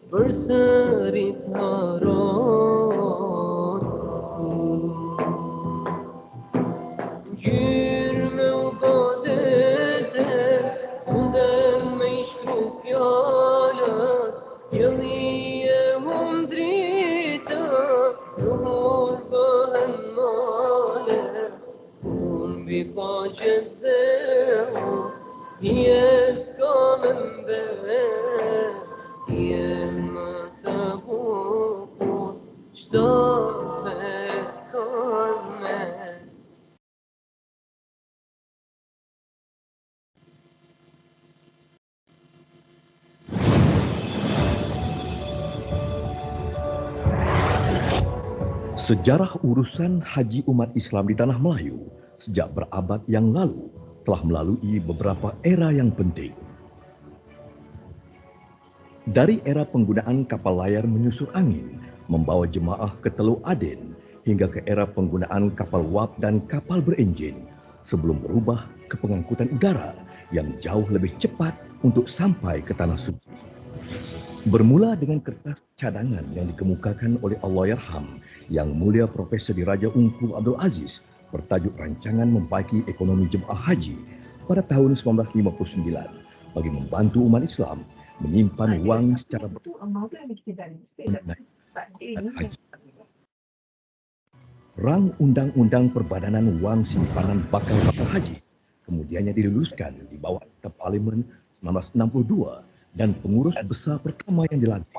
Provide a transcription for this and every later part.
berseri taron Jürme ubadete Sunden meşruf yalat Yaliye humdrita Ruhur bahen male Un bi pacedde Yes kamen be Yemma tabuku Ştafet kalmen Sejarah urusan haji umat Islam di Tanah Melayu sejak berabad yang lalu telah melalui beberapa era yang penting. Dari era penggunaan kapal layar menyusur angin membawa jemaah ke Teluk Aden hingga ke era penggunaan kapal wap dan kapal berenjin sebelum berubah ke pengangkutan udara yang jauh lebih cepat untuk sampai ke Tanah Suci. Bermula dengan kertas cadangan yang dikemukakan oleh Allahyarham Yang Mulia Profesor Diraja Ungku Abdul Aziz bertajuk Rancangan Membaiki Ekonomi Jemaah Haji pada tahun 1959 bagi membantu umat Islam menyimpan wang secara Rang Undang-Undang Perbadanan Wang Simpanan Bakal Haji kemudiannya diluluskan di bawah Akta Parlimen 1962 dan pengurus besar pertama yang dilantik,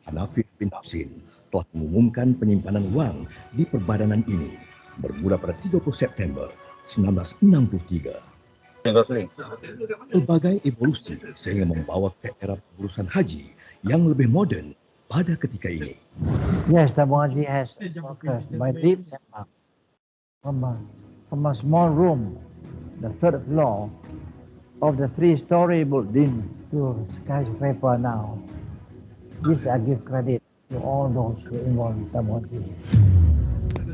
Hanafi bin Husin, telah mengumumkan penyimpanan wang di perbadanan ini bermula pada 30 September 1963. Pelbagai evolusi sehingga membawa ke era pengurusan haji yang lebih moden pada ketika ini. Yes, Tabung Haji has focused by deep setback from a small room, the third floor of the three-story building to skyscraper now. This I give credit to all those who involved in Tabung Haji.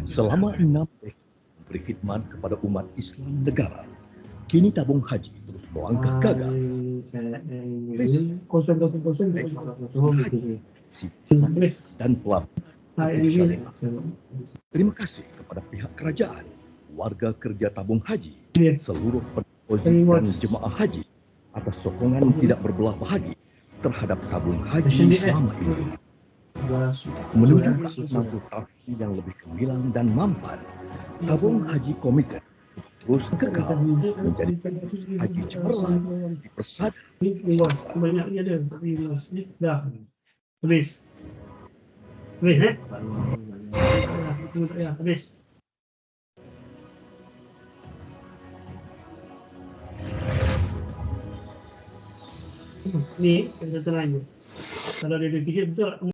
Selama 6 dekade memberi khidmat kepada umat Islam negara, kini tabung haji terus melangkah gagah. Dan pelabuhan. Terima kasih kepada pihak kerajaan, warga kerja tabung haji, seluruh pendeposit dan jemaah haji atas sokongan tidak berbelah bahagi terhadap tabung haji selama ini. Menuju 60 tahun yang lebih gemilang dan mampan, tabung haji komited terus kekal menjadi haji cemerlang di persada. Banyaknya dia, tapi dah habis. Habis, habis. Ni, yang satu lagi. Kalau dia fikir betul,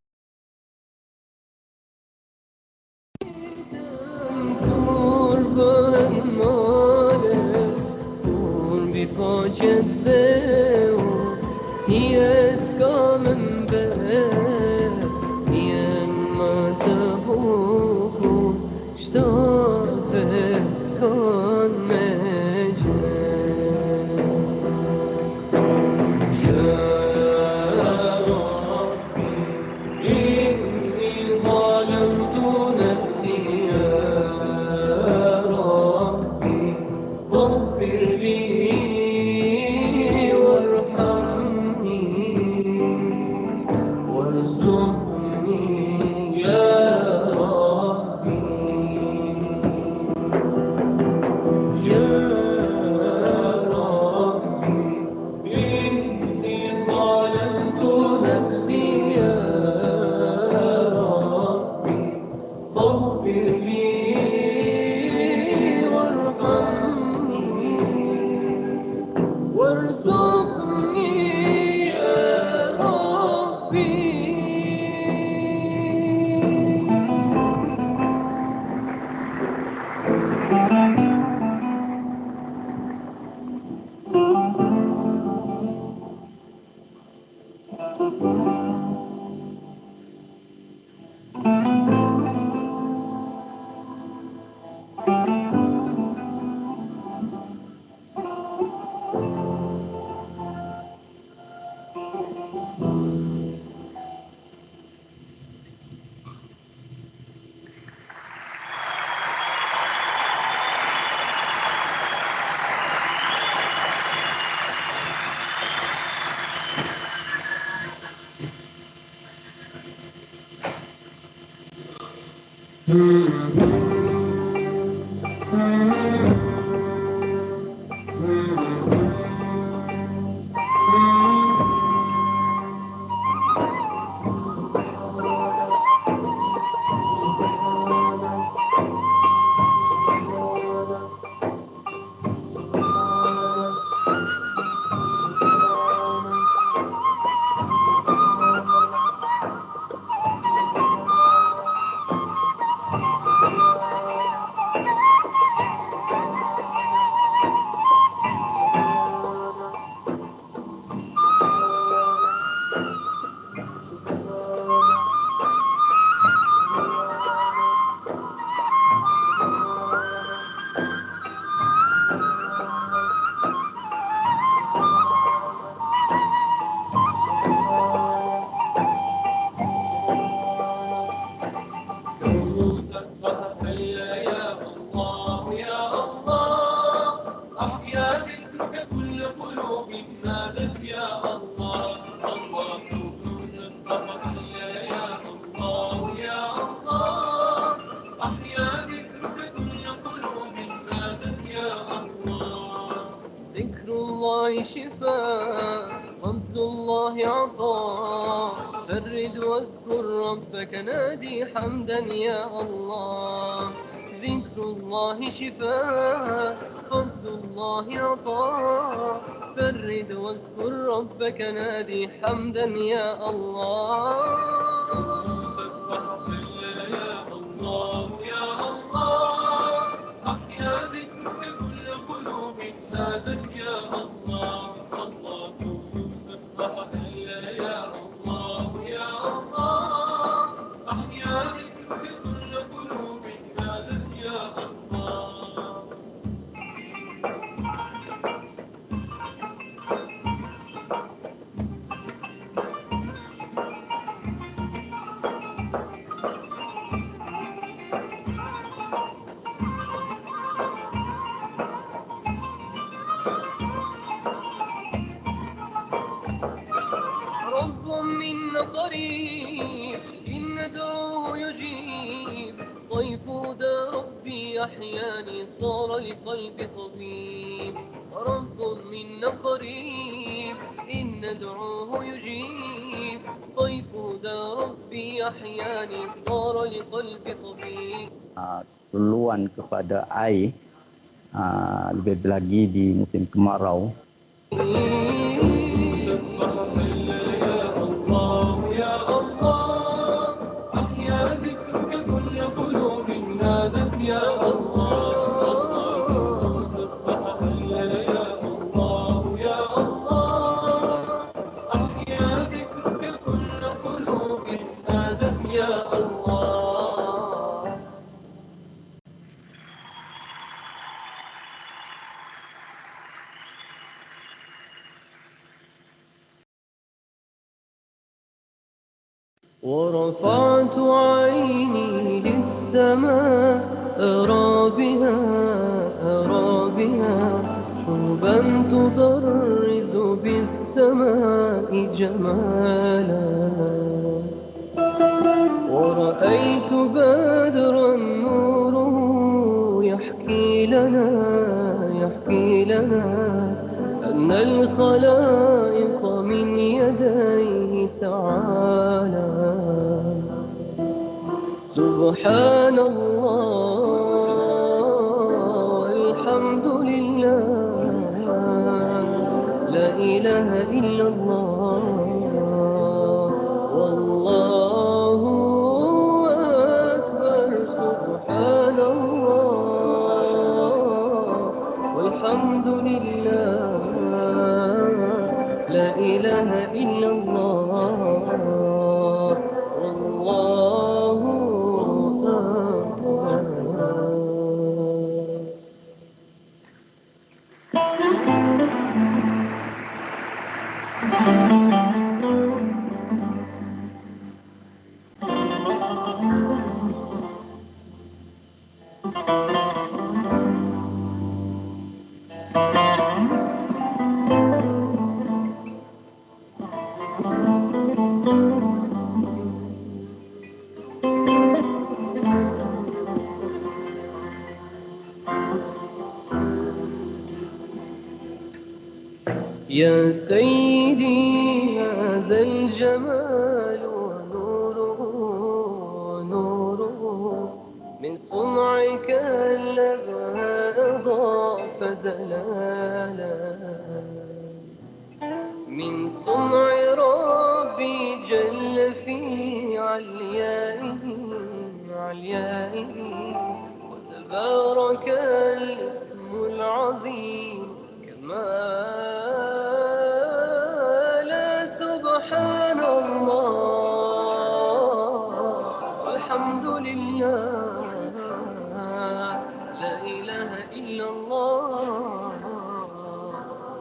ذكر الله شفاء، فضل الله عطاء، فرد واذكر ربك نادي حمدا يا الله. ذكر الله شفاء، فضل الله عطاء، فرد واذكر ربك نادي حمدا يا الله. رب منا قريب، إن ندعوه يجيب، طيف دا ربي أحياني صار لقلبي طبيب. رب منا قريب، إن ندعوه يجيب، طيف دا ربي أحياني صار لقلبي طبيب. Duluan kepada air, lebih lagi di musim kemarau. ورفعت عيني للسماء أرى بها شربا تطرز بالسماء جمالا. ورأيت بدرا نوره يحكي لنا أن الخلائق من يديه تعالى. سبحان الله والحمد لله، لا إله إلا الله، والله أكبر. سبحان الله والحمد لله، لا إله إلا الله، والله أكبر. سيدي هذا الجمال ونوره من صنعك الذي أضاف دلالا من صنع ربي جل في عليائه وتبارك الاسم العظيم كمال سبحان الله والحمد لله لا إله إلا الله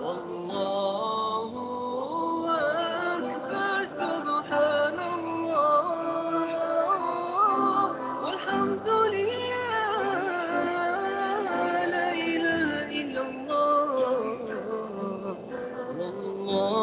والله أكبر سبحان الله والحمد لله لا إله إلا الله والله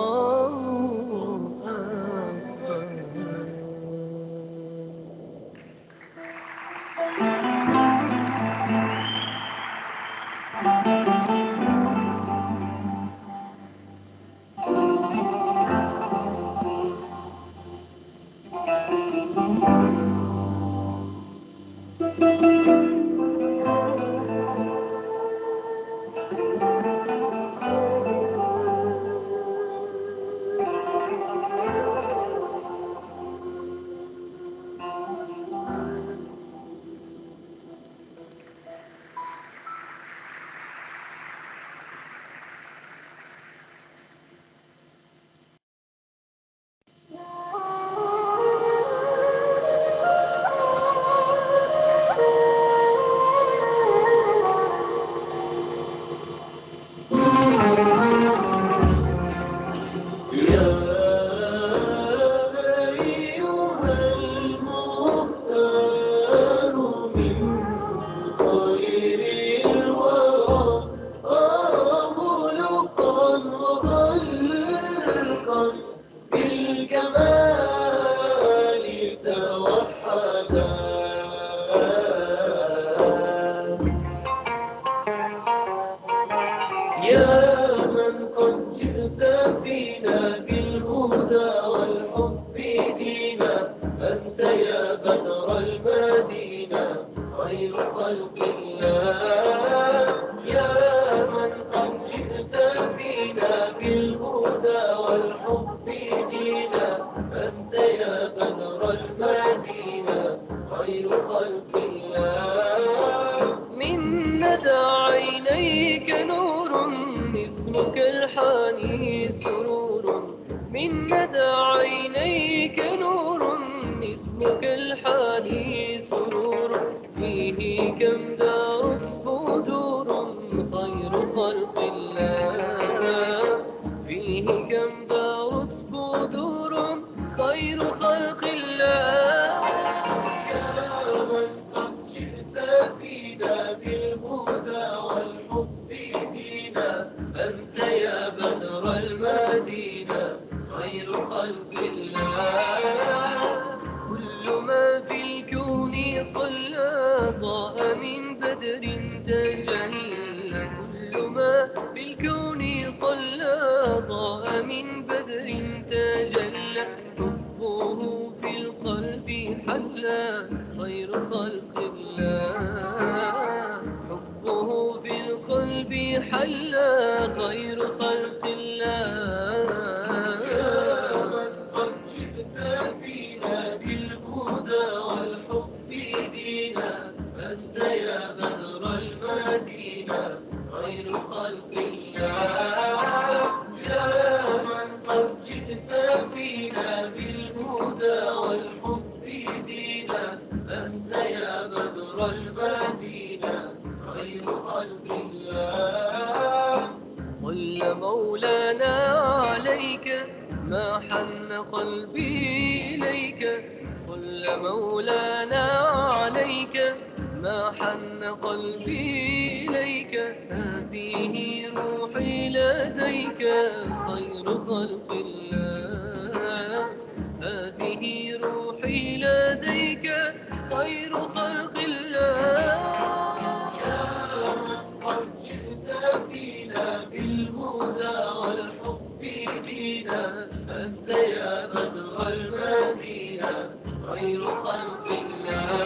أنت يا بدر المدينة خير خلق الله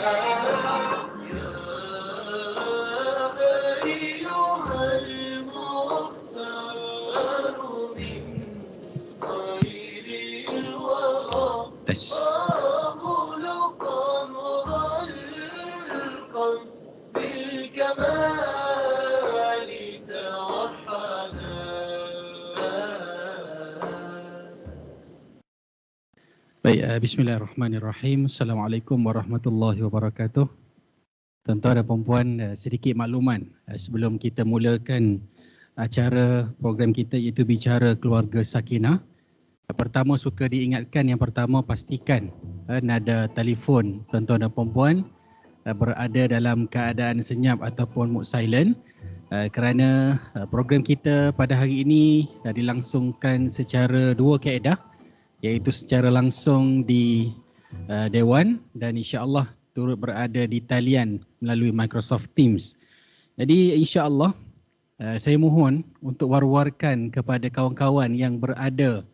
يا أيها المختار من خير الورى خلقا وخلقا بالكمال توحدا. Baik, bismillahirrahmanirrahim. Assalamualaikum warahmatullahi wabarakatuh. Tuan-tuan dan puan-puan, sedikit makluman sebelum kita mulakan acara program kita iaitu Bicara Keluarga Sakinah. Pertama, suka diingatkan yang pertama, pastikan nada telefon tuan-tuan dan puan-puan berada dalam keadaan senyap ataupun mode silent, kerana program kita pada hari ini dilangsungkan secara dua kaedah, iaitu secara langsung di Dewan dan insya-Allah turut berada di talian melalui Microsoft Teams. Jadi insya-Allah saya mohon untuk war-warkan kepada kawan-kawan yang berada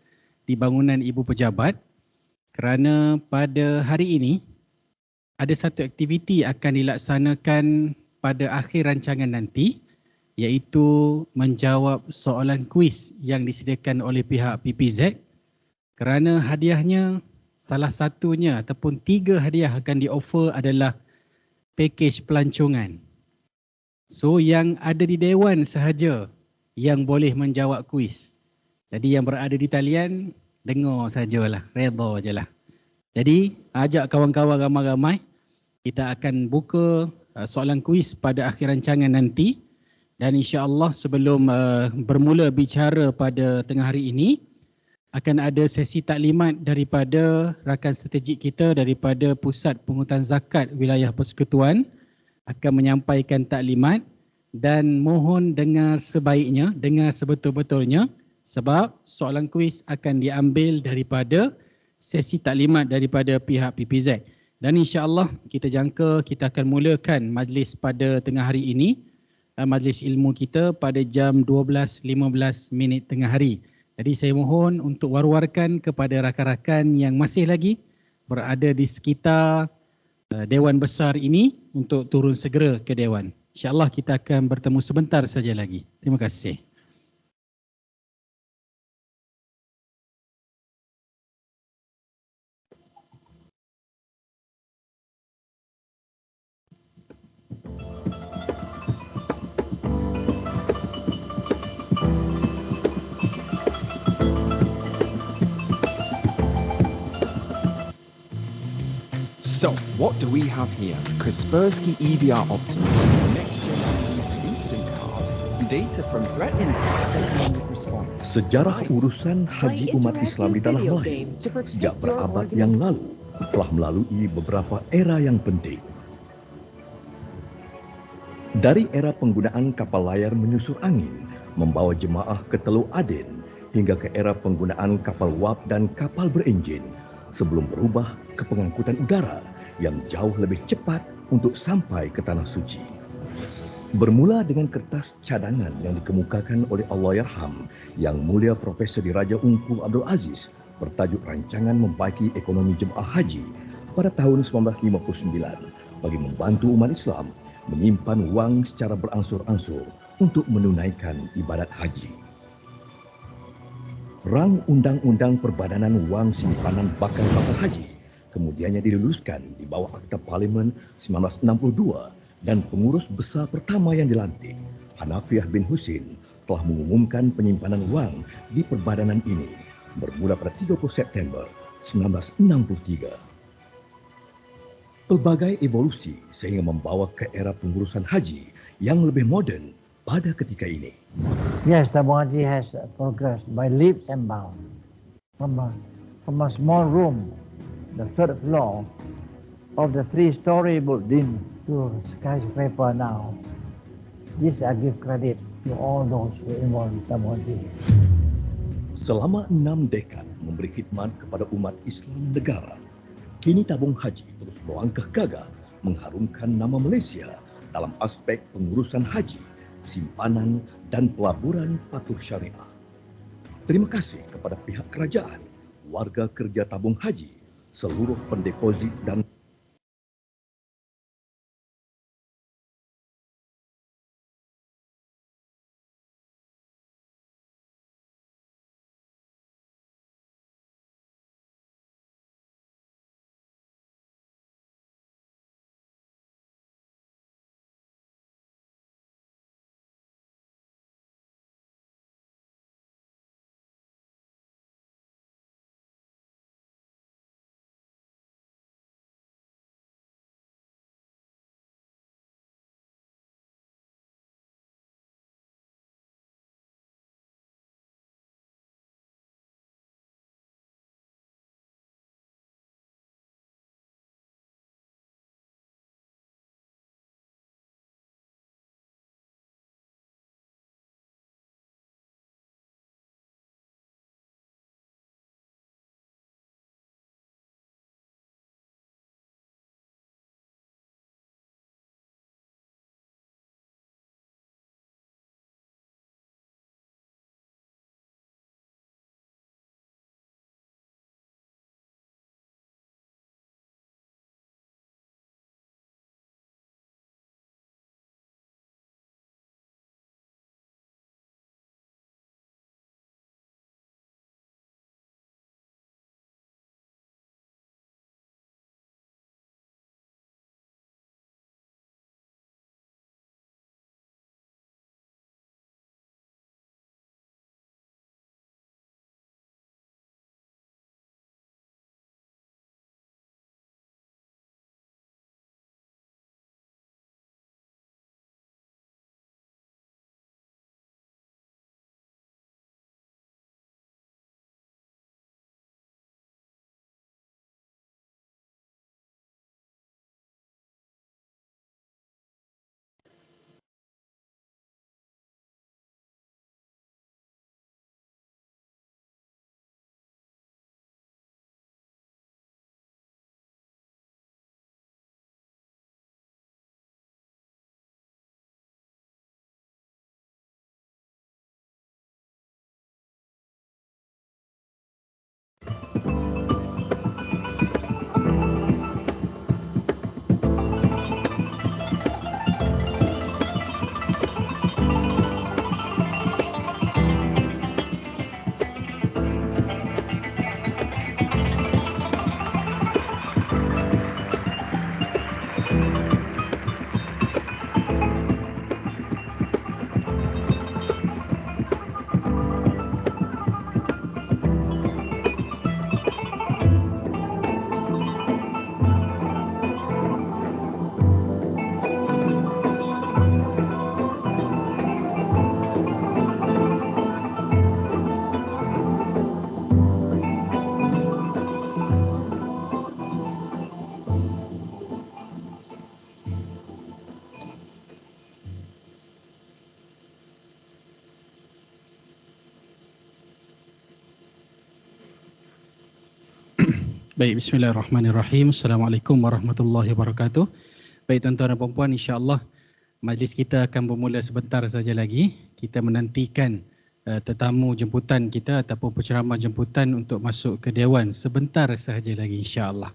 di bangunan Ibu Pejabat, kerana pada hari ini ada satu aktiviti akan dilaksanakan pada akhir rancangan nanti, iaitu menjawab soalan kuis yang disediakan oleh pihak PPZ. Kerana hadiahnya salah satunya ataupun 3 hadiah akan di-offer adalah pakej pelancongan. So yang ada di Dewan sahaja yang boleh menjawab kuis. Jadi yang berada di talian dengar sajalah, redha je lah. Jadi ajak kawan-kawan ramai-ramai, kita akan buka soalan kuis pada akhir rancangan nanti. Dan insya-Allah sebelum bermula bicara pada tengah hari ini, akan ada sesi taklimat daripada rakan strategik kita daripada Pusat Pungutan Zakat Wilayah Persekutuan akan menyampaikan taklimat, dan mohon dengar sebaiknya, dengar sebetul-betulnya, sebab soalan kuis akan diambil daripada sesi taklimat daripada pihak PPZ. Dan insya-Allah kita jangka kita akan mulakan majlis pada tengah hari ini, majlis ilmu kita pada jam 12.15 tengah hari. Jadi saya mohon untuk war-warkan kepada rakan-rakan yang masih lagi berada di sekitar Dewan Besar ini untuk turun segera ke Dewan. InsyaAllah kita akan bertemu sebentar saja lagi. Terima kasih. So, what do we have here? Kaspersky EDR Optima, next generation incident card, data from threat intel economic response. Sejarah urusan haji umat Islam di tanah Melayu sejak berabad yang lalu telah melalui beberapa era yang penting. Dari era penggunaan kapal layar menyusur angin membawa jemaah ke Teluk Aden hingga ke era penggunaan kapal wap dan kapal berenjin sebelum berubah ke pengangkutan udara yang jauh lebih cepat untuk sampai ke Tanah Suci. Bermula dengan kertas cadangan yang dikemukakan oleh Allahyarham Yang Mulia Profesor Diraja Ungku Abdul Aziz bertajuk Rancangan Membaiki Ekonomi Jemaah Haji pada tahun 1959 bagi membantu umat Islam menyimpan wang secara beransur-ansur untuk menunaikan ibadat haji. Rang Undang-Undang Perbadanan Wang Simpanan Bakal-Bakal Haji kemudiannya diluluskan di bawah Akta Parlimen 1962 dan pengurus besar pertama yang dilantik, Hanafiah bin Husin, telah mengumumkan penyimpanan wang di perbadanan ini bermula pada 30 September 1963. Pelbagai evolusi sehingga membawa ke era pengurusan haji yang lebih moden pada ketika ini. Yes, Tabung Haji has progressed by leaps and bounds from a small room, the 3rd floor of the 3-story building, to skyscraper now. This I give credit to all those who involved in Tabung Haji. Selama 6 dekad memberi khidmat kepada umat Islam negara, kini Tabung Haji terus melangkah gagah mengharumkan nama Malaysia dalam aspek pengurusan haji, simpanan dan pelaburan patuh syariah. Terima kasih kepada pihak kerajaan, warga kerja tabung haji, seluruh pendeposit dan Baik, bismillahirrahmanirrahim. Assalamualaikum warahmatullahi wabarakatuh. Baik tuan-tuan dan puan-puan, insya-Allah majlis kita akan bermula sebentar saja lagi. Kita menantikan tetamu jemputan kita ataupun penceramah jemputan untuk masuk ke dewan sebentar sahaja lagi, insya-Allah.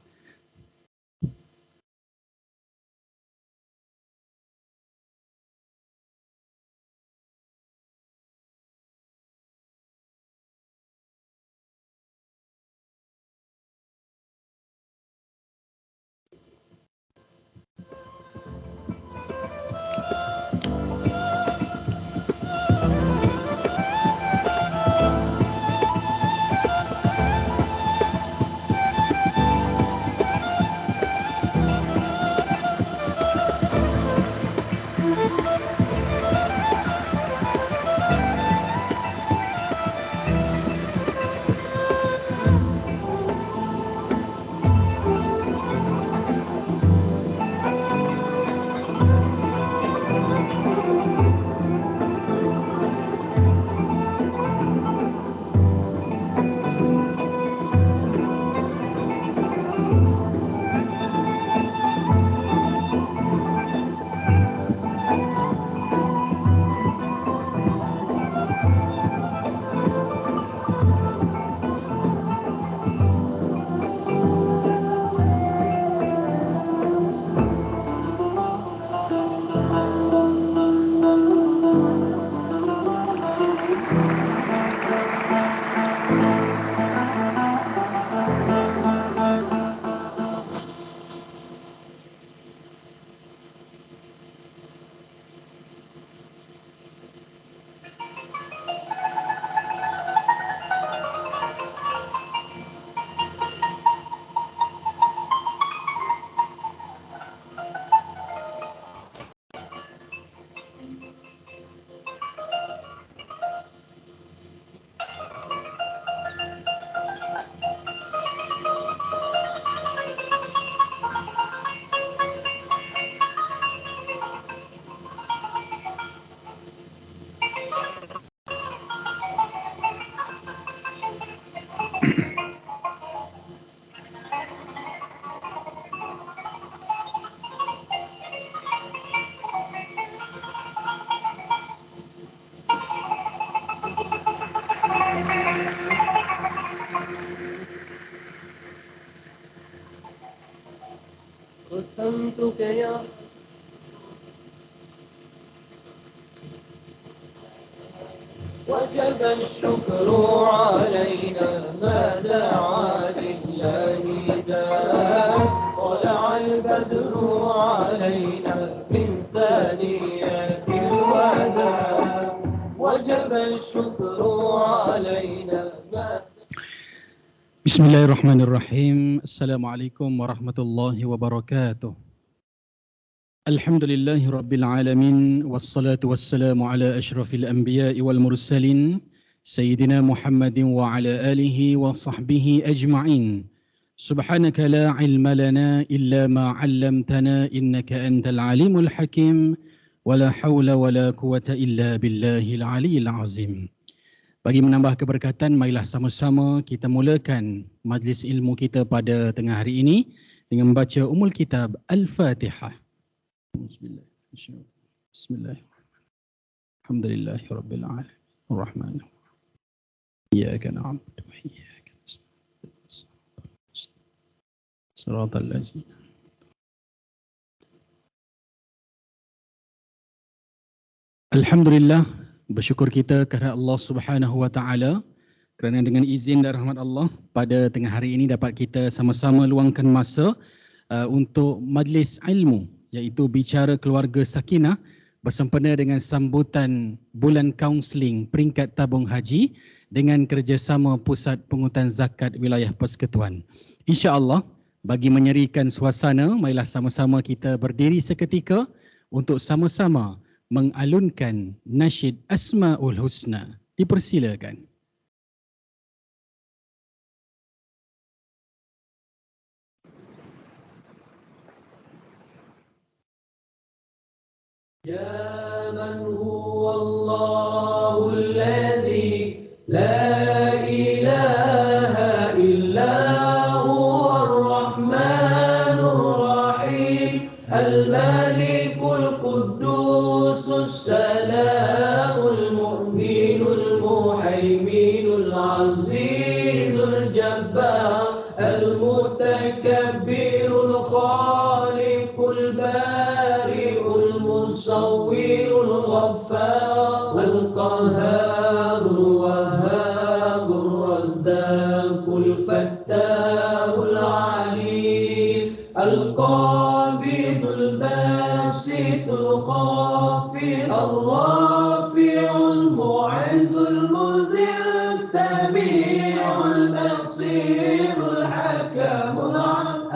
رسمتك يا وجب الشكر علينا ما دعا لله داء طلع البدر علينا من ثانيات الوداع وجب الشكر علينا ما Bismillahirrahmanirrahim. Assalamualaikum warahmatullahi wabarakatuh. Alhamdulillahi rabbil alamin wassalatu wassalamu ala asyrafil anbiya'i wal mursalin sayyidina Muhammadin wa ala alihi wa sahbihi ajma'in. Subhanaka la ilma lana illa ma 'allamtana innaka antal alimul hakim wa la hawla wa la quwwata illa billahil aliyyil azim. Bagi menambah keberkatan, marilah sama-sama kita mulakan majlis ilmu kita pada tengah hari ini dengan membaca Ummul Kitab Al-Fatihah. Bismillahirrahmanirrahim. Alhamdulillahirabbil alamin. Ar-Rahman. Iyyaka na'budu wa iyyaka nasta'in. Shiratal ladzina. Alhamdulillah, bersyukur kita kepada Allah Subhanahu wa taala kerana dengan izin dan rahmat Allah pada tengah hari ini dapat kita sama-sama luangkan masa untuk majlis ilmu iaitu bicara keluarga Sakinah bersempena dengan sambutan bulan kaunseling peringkat tabung haji dengan kerjasama Pusat Pungutan Zakat Wilayah Persekutuan. Insya-Allah bagi menyerikan suasana, marilah sama-sama kita berdiri seketika untuk sama-sama mengalunkan nasyid Asmaul Husna. Dipersilakan. يا من هو الله الذي لا إله إلا هو الرحمن الرحيم الملك القدوس السلام المؤمن المهيمن العزيز الجبار المتكبر الخالق البارئ المصور الغفار القهار الوهاب الرزاق الفتاح العليم القابض الباسط الخافض الرافع المعز المذل السميع البصير الحكم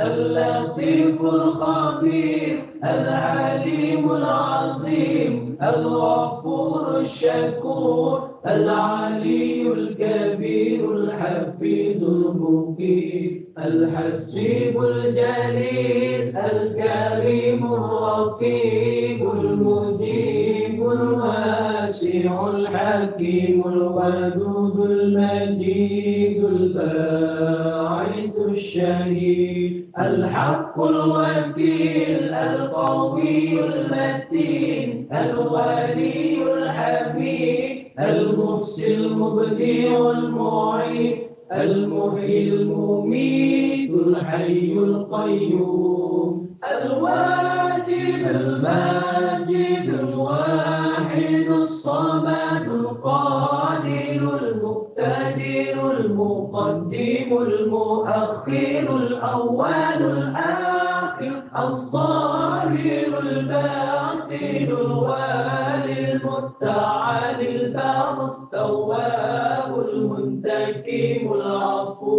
اللطيف الخبير العليم العظيم الغفور الشكور العلي الكبير الحفيظ المقيم الحسيب الجليل الكريم الرقيب المجيب الواسع الحكيم الودود المجيد الباعث الشهيد الحق الوكيل القوي المتين الولي الحميد المحصي المبدع المعيد المحيي المميت الحي القيوم الواجد الماجد الواحد الصمد القادر المقتدر المقدم المؤخر الأول الآخر الظاهر الباطن الوالي المتعالي البر التواب المنتقم العفو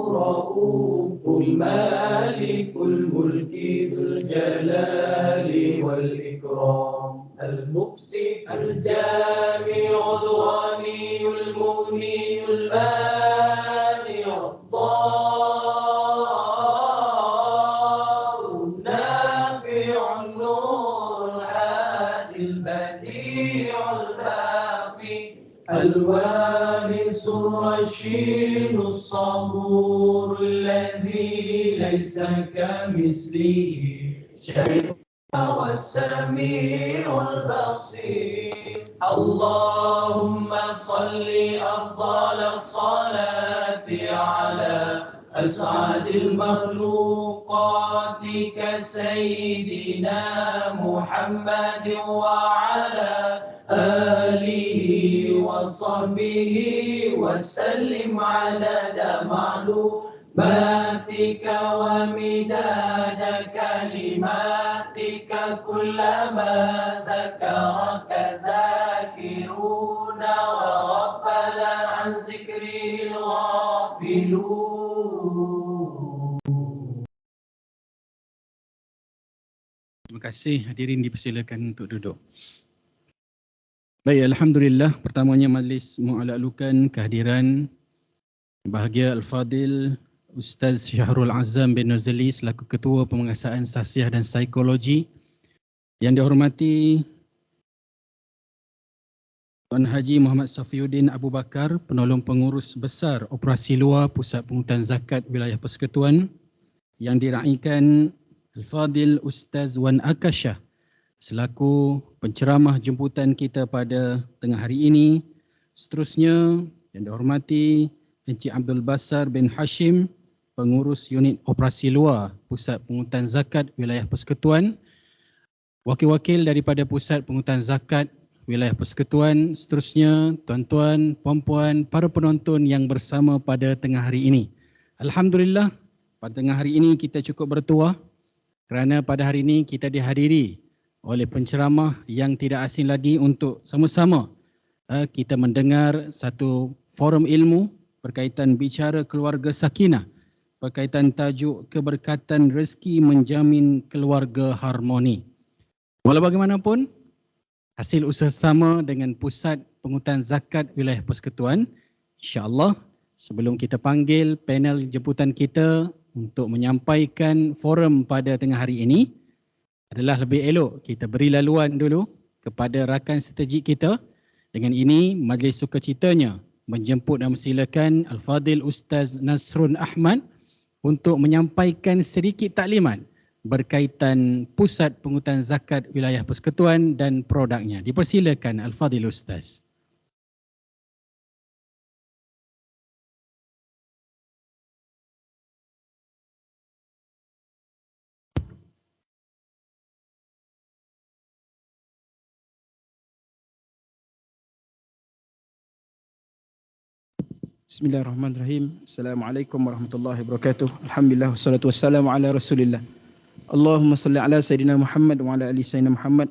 الرؤوف المالك الملك ذو الجلال والإكرام المقسط الجامع الغني المغني المانع الضار النافع النور الهادي البديع الباقي الوارث الرشيد الصبور الذي ليس كمثله شيء والسميع البصير اللهم صل أفضل الصلاة على أسعد المخلوقات كسيدنا محمد وعلى آله وصحبه وسلم عدد معلوماتك ومداد كلماتك كلما ذكرك ذاكرون وغفل عن ذكره الغافلون. Terima kasih, hadirin dipersilakan untuk duduk. Baik, Alhamdulillah, pertamanya majlis mengalu-alukan kehadiran bahagia Al-Fadil Ustaz Syahrul Azam bin Nuzali selaku Ketua Pemengasaan Sasiah dan Psikologi. Yang dihormati Tuan Haji Muhammad Safiuddin Abu Bakar, Penolong Pengurus Besar Operasi Luar Pusat Pungutan Zakat Wilayah Persekutuan. Yang diraikan Al-Fadil Ustaz Wan Akasha selaku penceramah jemputan kita pada tengah hari ini. Seterusnya yang dihormati Encik Abdul Basar bin Hashim, Pengurus Unit Operasi Luar Pusat Pungutan Zakat Wilayah Persekutuan. Wakil-wakil daripada Pusat Pungutan Zakat Wilayah Persekutuan. Seterusnya tuan-tuan, puan-puan, para penonton yang bersama pada tengah hari ini. Alhamdulillah, pada tengah hari ini kita cukup bertuah kerana pada hari ini kita dihadiri oleh penceramah yang tidak asing lagi untuk sama-sama kita mendengar satu forum ilmu berkaitan bicara keluarga sakinah, berkaitan tajuk keberkatan rezeki menjamin keluarga harmoni. Walau bagaimanapun, hasil usaha sama dengan Pusat Pungutan Zakat Wilayah Persekutuan, insya-Allah sebelum kita panggil panel jemputan kita untuk menyampaikan forum pada tengah hari ini, adalah lebih elok kita beri laluan dulu kepada rakan strategik kita. Dengan ini, majlis sukacitanya menjemput dan mempersilakan Al-Fadil Ustaz Nasrun Ahmad untuk menyampaikan sedikit taklimat berkaitan Pusat Pungutan Zakat Wilayah Persekutuan dan produknya. Dipersilakan Al-Fadil Ustaz. Bismillahirrahmanirrahim. Assalamualaikum warahmatullahi wabarakatuh. Alhamdulillah wassalatu wassalamu ala Rasulillah. Allahumma salli ala sayidina Muhammad wa ala ali sayyidina Muhammad.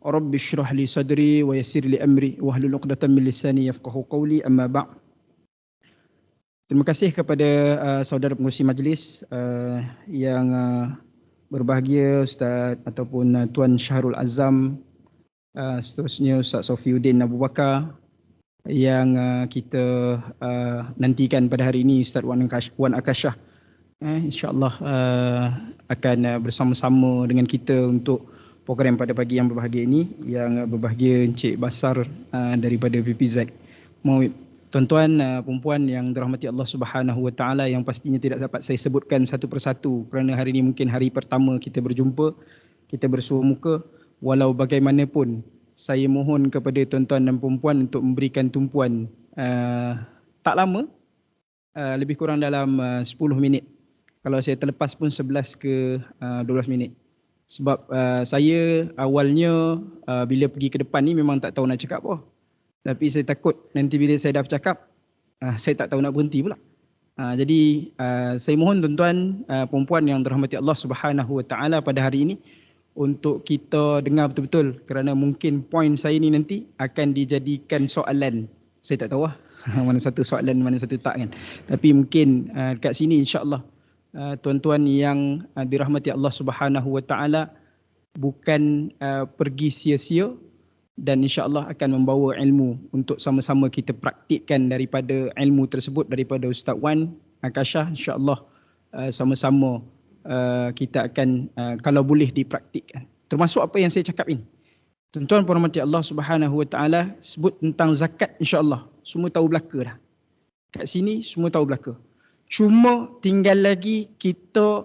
Rabbi shrah li sadri wa yassir li amri wa hlul 'uqdatam min lisani yafqahu qawli, amma ba'd. Terima kasih kepada saudara pengurusi majlis yang berbahagia, Ustaz ataupun Tuan Syahrul Azam, seterusnya Ustaz Safiuddin Abu Bakar, yang kita nantikan pada hari ini Ustaz Wan Akasha, insya-Allah akan bersama-sama dengan kita untuk program pada pagi yang berbahagia ini, yang berbahagia Encik Basar daripada PPZ. Tuan-tuan, perempuan yang dirahmati Allah Subhanahu Wa Taala, yang pastinya tidak dapat saya sebutkan satu persatu kerana hari ini mungkin hari pertama kita berjumpa, kita bersua muka. Walau bagaimanapun, saya mohon kepada tuan-tuan dan perempuan untuk memberikan tumpuan tak lama, lebih kurang dalam 10 minit. Kalau saya terlepas pun 11 ke 12 minit. Sebab saya awalnya bila pergi ke depan ni memang tak tahu nak cakap apa. Tapi saya takut nanti bila saya dah bercakap, saya tak tahu nak berhenti pula. Jadi saya mohon tuan-tuan, perempuan yang dirahmati Allah Subhanahu Wa Taala pada hari ini, untuk kita dengar betul-betul, kerana mungkin poin saya ni nanti akan dijadikan soalan. Saya tak tahu lah mana satu soalan, mana satu tak kan. Tapi mungkin kat sini insya-Allah tuan-tuan yang dirahmati Allah Subhanahu Wa Taala bukan pergi sia-sia, dan insya-Allah akan membawa ilmu untuk sama-sama kita praktikkan daripada ilmu tersebut daripada Ustaz Wan Akasha. Insya-Allah sama-sama kita akan kalau boleh dipraktikkan. Termasuk apa yang saya cakap ini. Tuan-tuan perhormati Allah Subhanahu Wa Taala, sebut tentang zakat, insya-Allah semua tahu belaka dah. Kat sini semua tahu belaka. Cuma tinggal lagi kita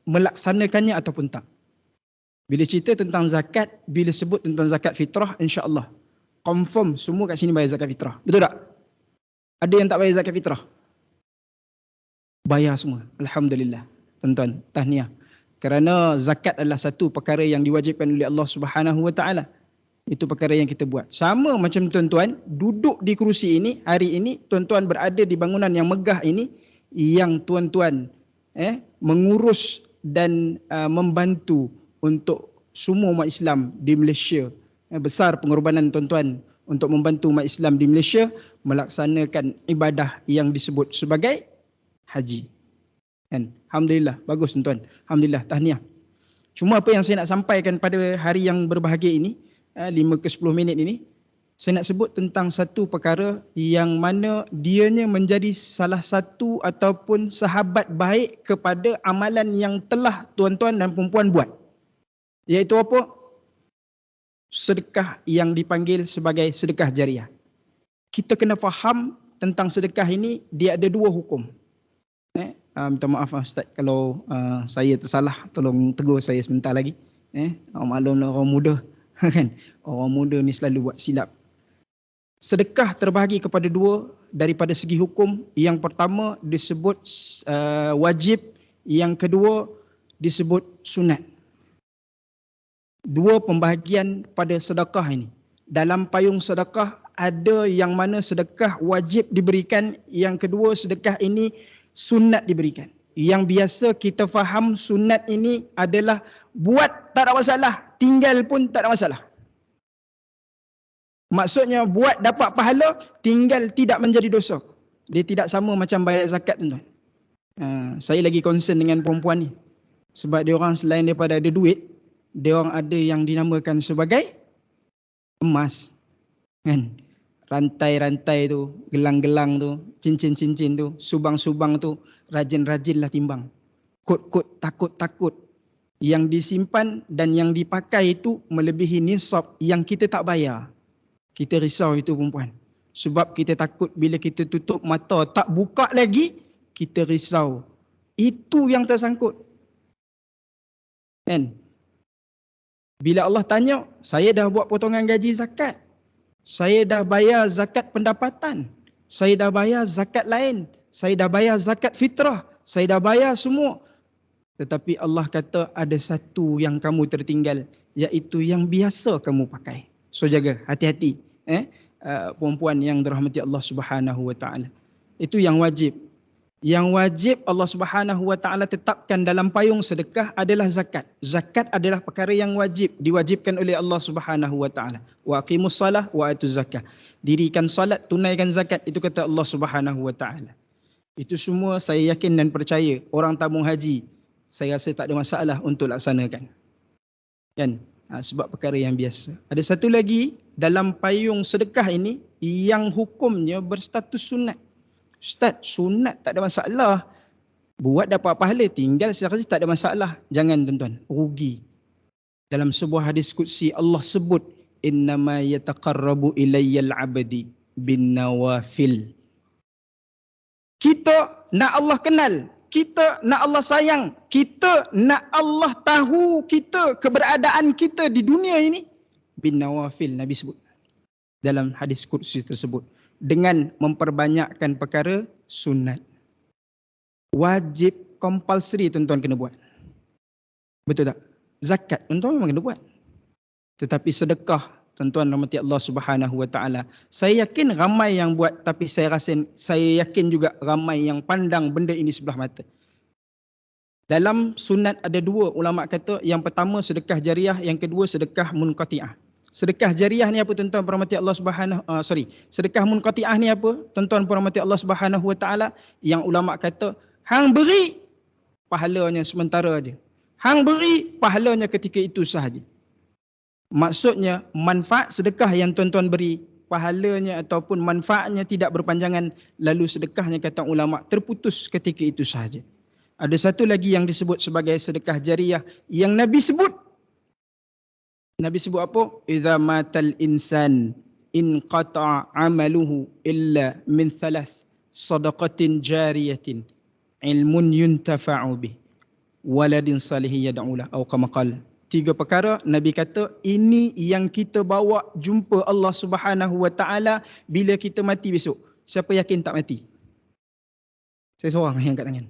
melaksanakannya ataupun tak. Bila cerita tentang zakat, bila sebut tentang zakat fitrah, insya-Allah confirm semua kat sini bayar zakat fitrah. Betul tak? Ada yang tak bayar zakat fitrah? bayar semua. Alhamdulillah. Tuan-tuan, tahniah. Kerana zakat adalah satu perkara yang diwajibkan oleh Allah Subhanahu Wa Taala. Itu perkara yang kita buat. Sama macam tuan-tuan duduk di kerusi ini hari ini, tuan-tuan berada di bangunan yang megah ini, yang tuan-tuan mengurus dan membantu untuk semua umat Islam di Malaysia. Besar pengorbanan tuan-tuan untuk membantu umat Islam di Malaysia melaksanakan ibadah yang disebut sebagai haji. Kan? Alhamdulillah, bagus tuan-tuan. Alhamdulillah, tahniah. Cuma apa yang saya nak sampaikan pada hari yang berbahagia ini, 5 ke 10 minit ini, saya nak sebut tentang satu perkara yang mana dianya menjadi salah satu ataupun sahabat baik kepada amalan yang telah tuan-tuan dan perempuan buat. Iaitu apa? Sedekah yang dipanggil sebagai sedekah jariah. Kita kena faham tentang sedekah ini, dia ada dua hukum. Minta maaf Ustaz kalau saya tersalah, tolong tegur saya sebentar lagi. Maklumlah orang muda. Kan? Orang muda ni selalu buat silap. Sedekah terbahagi kepada dua daripada segi hukum. Yang pertama disebut wajib, yang kedua disebut sunat. Dua pembahagian pada sedekah ini. Dalam payung sedekah ada yang mana sedekah wajib diberikan, yang kedua sedekah ini sunat diberikan. Yang biasa kita faham sunat ini adalah buat tak ada masalah, tinggal pun tak ada masalah. Maksudnya buat dapat pahala, tinggal tidak menjadi dosa. Dia tidak sama macam bayar zakat tuan-tuan. Saya lagi concern dengan perempuan ni. Sebab dia orang selain daripada ada duit, dia orang ada yang dinamakan sebagai emas. Kan? Rantai-rantai tu, gelang-gelang tu, cincin-cincin tu, subang-subang tu, rajin-rajinlah timbang. Kod-kod takut-takut yang disimpan dan yang dipakai itu melebihi nisab yang kita tak bayar. Kita risau itu perempuan. Sebab kita takut bila kita tutup mata tak buka lagi, kita risau. Itu yang tersangkut. Kan? Bila Allah tanya, saya dah buat potongan gaji zakat. Saya dah bayar zakat pendapatan. Saya dah bayar zakat lain. Saya dah bayar zakat fitrah. Saya dah bayar semua. Tetapi Allah kata ada satu yang kamu tertinggal, iaitu yang biasa kamu pakai. So jaga, hati-hati. Perempuan yang dirahmati Allah Subhanahu Wa Taala. Itu yang wajib. Yang wajib Allah Subhanahu Wa Taala tetapkan dalam payung sedekah adalah zakat. Zakat adalah perkara yang wajib, diwajibkan oleh Allah Subhanahu Wa Taala. Wa aqimus salah wa atuz zakah. Dirikan salat, tunaikan zakat, itu kata Allah Subhanahu Wa Taala. Itu semua saya yakin dan percaya orang tabung haji, saya rasa tak ada masalah untuk laksanakan. Kan? Sebab perkara yang biasa. Ada satu lagi dalam payung sedekah ini yang hukumnya berstatus sunat. Ustaz, sunat tak ada masalah. Buat dapat pahala, tinggal saya rasa tak ada masalah. Jangan tuan-tuan, rugi. Dalam sebuah hadis qudsi Allah sebut, innama yataqarrabu ilayyal abdi bin nawafil. Kita nak Allah kenal, kita nak Allah sayang, kita nak Allah tahu kita, keberadaan kita di dunia ini, bin nawafil, Nabi sebut dalam hadis qudsi tersebut, dengan memperbanyakkan perkara sunat. Wajib, compulsory tuan-tuan kena buat. Betul tak? Zakat tuan-tuan memang kena buat. Tetapi sedekah, tuan-tuan rahmati Allah Subhanahu Wa Taala, saya yakin ramai yang buat, tapi saya yakin juga ramai yang pandang benda ini sebelah mata. Dalam sunat ada dua, ulama kata, yang pertama sedekah jariah, yang kedua sedekah munqati'ah. Sedekah jariah ni apa tuan-tuan rahmati Allah sedekah munqati'ah ni apa tuan-tuan rahmati Allah Subhanahu Wa Taala? Yang ulama kata, hang beri pahalanya sementara aja. Hang beri pahalanya ketika itu sahaja. Maksudnya manfaat sedekah yang tuan-tuan beri, pahalanya ataupun manfaatnya tidak berpanjangan, lalu sedekahnya kata ulama terputus ketika itu sahaja. Ada satu lagi yang disebut sebagai sedekah jariah yang Nabi sebut. Nabi sebut apa? Idza matal insan in qata'a amaluhu illa min thalath, sadaqatin jariyatin, ilmun yuntafa'u bih, waladin salihin yad'u lahu, atau kama qala. Tiga perkara Nabi kata ini yang kita bawa jumpa Allah Subhanahu Wa Taala bila kita mati besok. Siapa yakin tak mati? Saya seorang yang angkat tangan.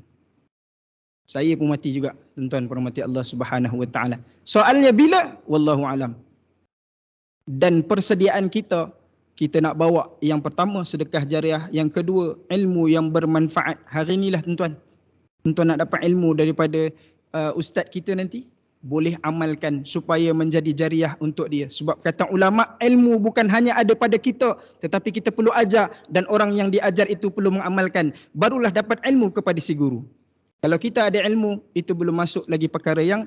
Saya pun mati juga, tuan-tuan perhormati Allah Subhanahu wa taala. Soalnya bila? Wallahu alam. Dan persediaan kita nak bawa yang pertama sedekah jariah, yang kedua ilmu yang bermanfaat. Hari inilah tuan-tuan. Tuan-tuan nak dapat ilmu daripada ustaz kita nanti, boleh amalkan supaya menjadi jariah untuk dia. Sebab kata ulama, ilmu bukan hanya ada pada kita, tetapi kita perlu ajar dan orang yang diajar itu perlu mengamalkan. Barulah dapat ilmu kepada si guru. Kalau kita ada ilmu, itu belum masuk lagi perkara yang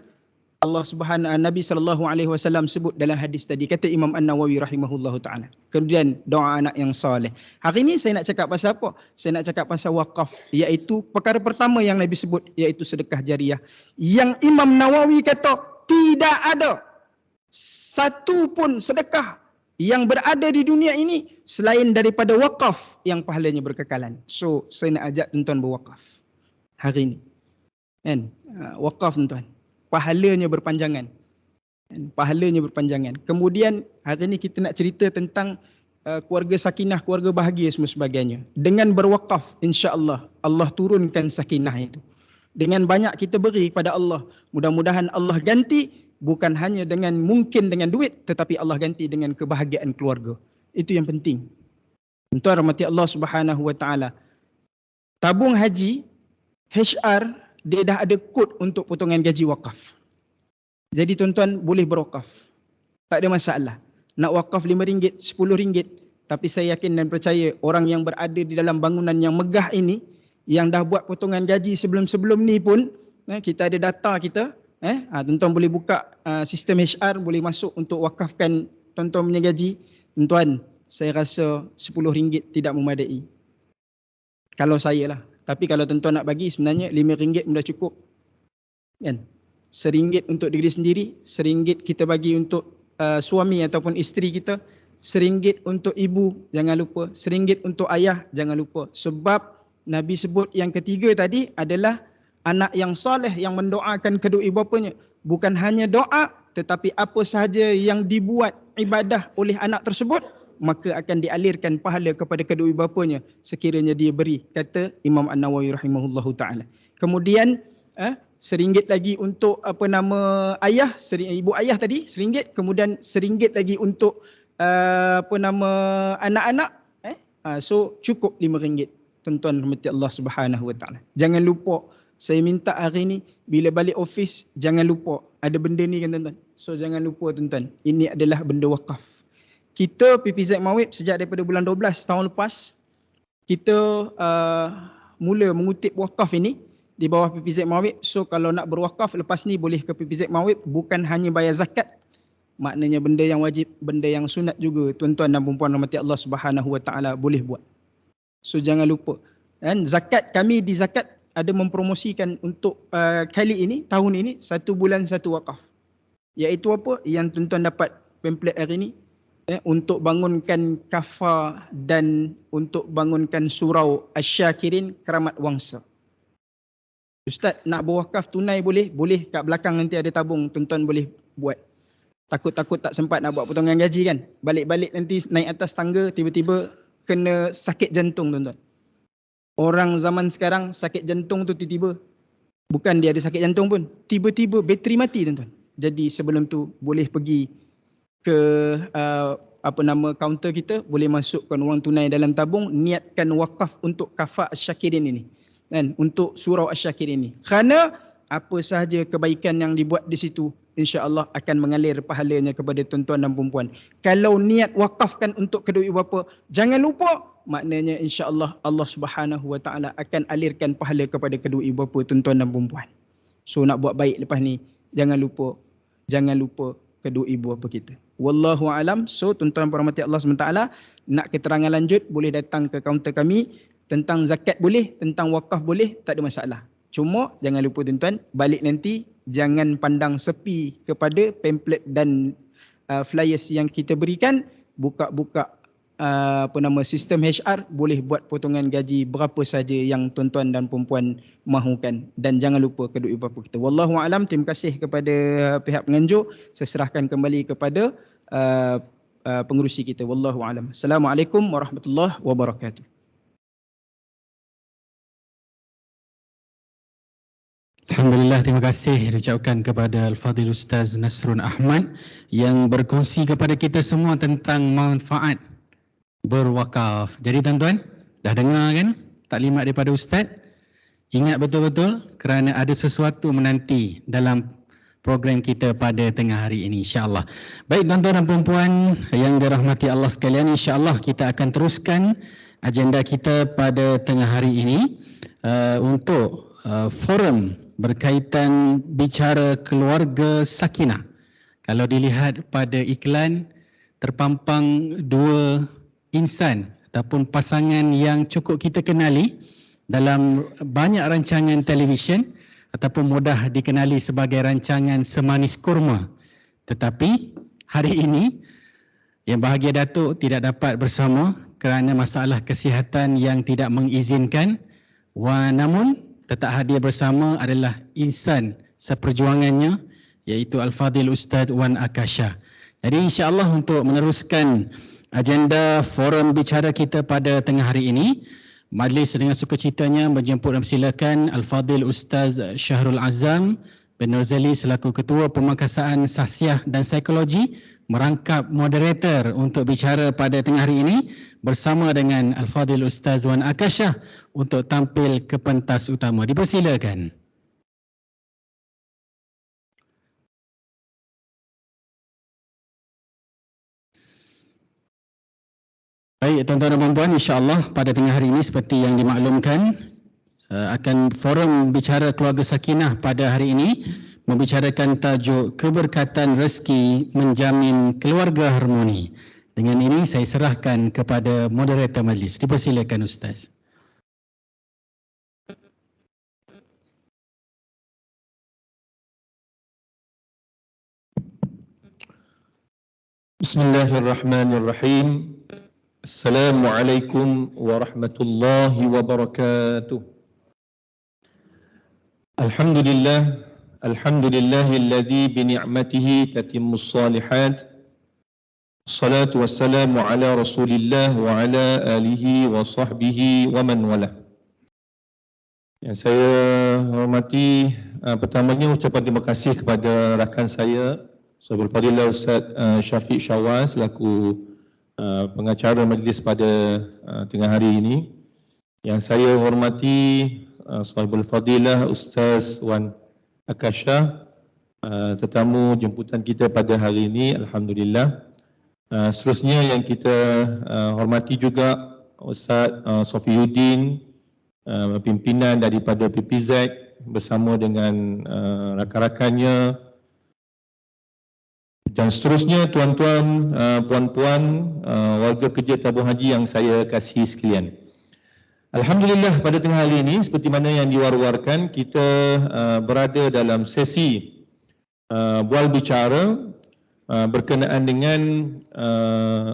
Nabi SAW sebut dalam hadis tadi. Kata Imam An-Nawawi rahimahullahu ta'ala. Kemudian doa anak yang soleh. Hari ini saya nak cakap pasal apa? Saya nak cakap pasal wakaf. Iaitu perkara pertama yang Nabi sebut, iaitu sedekah jariah. Yang Imam Nawawi kata, tidak ada satu pun sedekah yang berada di dunia ini selain daripada wakaf yang pahalanya berkekalan. So, saya nak ajak tuan-tuan berwakaf hari ini. Kan? Wakaf tuan-tuan. Pahalanya berpanjangan. Pahalanya berpanjangan. Kemudian hari ini kita nak cerita tentang keluarga sakinah, keluarga bahagia semua sebagainya. Dengan berwakaf, insya-Allah Allah turunkan sakinah itu. Dengan banyak kita beri pada Allah, mudah-mudahan Allah ganti bukan hanya mungkin dengan duit, tetapi Allah ganti dengan kebahagiaan keluarga. Itu yang penting. Tuan rahmati Allah Subhanahu wa taala. Tabung haji HR dia dah ada kod untuk potongan gaji wakaf. Jadi tuan-tuan boleh berwakaf. Tak ada masalah. Nak wakaf RM5, RM10, tapi saya yakin dan percaya orang yang berada di dalam bangunan yang megah ini, yang dah buat potongan gaji sebelum-sebelum ni pun, kita ada data kita, tuan-tuan boleh buka sistem HR, boleh masuk untuk wakafkan tuan-tuan punya gaji. Tuan-tuan, saya rasa RM10 tidak memadai. Kalau saya lah. Tapi kalau tuan-tuan nak bagi, sebenarnya RM5 pun dah cukup. Kan? RM1 untuk diri sendiri, RM1 kita bagi untuk suami ataupun isteri kita, RM1 untuk ibu, jangan lupa, RM1 untuk ayah, jangan lupa. Sebab Nabi sebut yang ketiga tadi adalah anak yang soleh yang mendoakan kedua ibu bapanya. Bukan hanya doa, tetapi apa sahaja yang dibuat ibadah oleh anak tersebut, maka akan dialirkan pahala kepada kedua ibu bapanya sekiranya dia beri, kata Imam An-Nawawi rahimahullahu taala. Kemudian RM1 lagi untuk ayah, ibu ayah tadi RM1, kemudian RM1 lagi untuk anak-anak, so cukup RM5. Tuan-tuan rahmati Allah Subhanahu wa taala. Jangan lupa, saya minta hari ni bila balik office jangan lupa ada benda ni kan tuan-tuan. So jangan lupa tuan-tuan, ini adalah benda wakaf. Kita PPZ Mawib sejak daripada bulan 12 tahun lepas, kita mula mengutip wakaf ini di bawah PPZ Mawib. So kalau nak berwakaf lepas ni boleh ke PPZ Mawib, bukan hanya bayar zakat. Maknanya benda yang wajib, benda yang sunat juga tuan-tuan dan puan-puan rahmati Allah Subhanahu wa taala boleh buat. So jangan lupa. Dan zakat, kami di zakat ada mempromosikan untuk kali ini, tahun ini, 1 bulan 1 wakaf. Iaitu apa? Yang tuan-tuan dapat pamphlet hari ini. Untuk bangunkan kafa dan untuk bangunkan surau Asy-Syakirin Keramat Wangsa. Ustaz nak berwakaf tunai boleh? Boleh, kat belakang nanti ada tabung, tuan-tuan boleh buat. Takut-takut tak sempat nak buat potongan gaji kan. Balik-balik nanti naik atas tangga tiba-tiba kena sakit jantung tuan-tuan. Orang zaman sekarang sakit jantung tu tiba-tiba, bukan dia ada sakit jantung pun, tiba-tiba bateri mati tuan-tuan. Jadi sebelum tu boleh pergi ke kaunter kita, boleh masukkan wang tunai dalam tabung, niatkan wakaf untuk kafa Asy-Syakirin ini, kan, untuk surau Asy-Syakirin ini. Kerana apa sahaja kebaikan yang dibuat di situ, insya-Allah akan mengalir pahalanya kepada tuan-tuan dan puan-puan. Kalau niat wakafkan untuk kedua ibu bapa, jangan lupa, maknanya insya-Allah Allah Subhanahu wa taala akan alirkan pahala kepada kedua ibu bapa tuan-tuan dan puan-puan. So nak buat baik lepas ni, jangan lupa kedua ibu bapa kita. Wallahu alam. So tuan-tuan dan puan-puan Allah SWT, nak keterangan lanjut boleh datang ke kaunter kami. Tentang zakat boleh, tentang wakaf boleh, tak ada masalah. Cuma jangan lupa tuan-tuan, balik nanti jangan pandang sepi kepada pamphlet dan flyers yang kita berikan. Buka-buka sistem HR, boleh buat potongan gaji berapa saja yang tuan-tuan dan puan-puan mahukan. Dan jangan lupa kedua ibu bapa kita. Wallahu alam. Terima kasih kepada pihak penganjur. Saya serahkan kembali kepada pengerusi kita. Wallahu alam. Assalamualaikum warahmatullahi wabarakatuh. Alhamdulillah, terima kasih diucapkan kepada Al-Fadhil Ustaz Nasrun Ahmad yang berkongsi kepada kita semua tentang manfaat berwakaf. Jadi tuan-tuan, dah dengar kan taklimat daripada Ustaz? Ingat betul-betul kerana ada sesuatu menanti dalam program kita pada tengah hari ini, insya-Allah. Baik tuan-tuan dan puan-puan yang dirahmati Allah sekalian, insya-Allah kita akan teruskan agenda kita pada tengah hari ini untuk forum berkaitan bicara keluarga sakinah. Kalau dilihat pada iklan, terpampang dua insan ataupun pasangan yang cukup kita kenali dalam banyak rancangan televisyen ataupun mudah dikenali sebagai rancangan Semanis Kurma. Tetapi hari ini yang bahagia Datuk tidak dapat bersama kerana masalah kesihatan yang tidak mengizinkan. Namun tetap hadir bersama adalah insan seperjuangannya, iaitu Al-Fadhil Ustaz Wan Akasha. Jadi insya-Allah untuk meneruskan agenda forum bicara kita pada tengah hari ini, majlis dengan sukacitanya menjemput dan persilakan Al-Fadhil Ustaz Syahrul Azam bin Nurzali selaku Ketua Pemangkasaan Sasiah dan Psikologi merangkap moderator untuk bicara pada tengah hari ini bersama dengan Al-Fadhil Ustaz Wan Akasha untuk tampil ke pentas utama. Dipersilakan. Baik tuan-tuan dan puan-puan, insya-Allah pada tengah hari ini seperti yang dimaklumkan akan forum bicara keluarga sakinah pada hari ini membicarakan tajuk keberkatan rezeki menjamin keluarga harmoni. Dengan ini saya serahkan kepada moderator majlis. Dipersilakan Ustaz. Bismillahirrahmanirrahim. Assalamualaikum warahmatullahi wabarakatuh. Alhamdulillah. Alhamdulillahilladzi bini'matihi tatimmus salihat. Salatu wassalamu ala Rasulillah wa ala alihi wa sahbihi wa man wala. Yang saya hormati, pertamanya ucapan terima kasih kepada rakan saya Sahabat Fadilah Ustaz Syafiq Syawal selaku pengacara majlis pada tengah hari ini. Yang saya hormati Sahabat Fadilah Ustaz Wan Akasha, tetamu jemputan kita pada hari ini, alhamdulillah. Seterusnya yang kita hormati juga Ustaz Sofiuddin, pimpinan daripada PPZ bersama dengan rakan-rakannya, dan seterusnya tuan-tuan, puan-puan, warga kerja tabung haji yang saya kasihi sekalian. Alhamdulillah pada tengah hari ini seperti mana yang diwar-warkan, kita berada dalam sesi bual bicara berkenaan dengan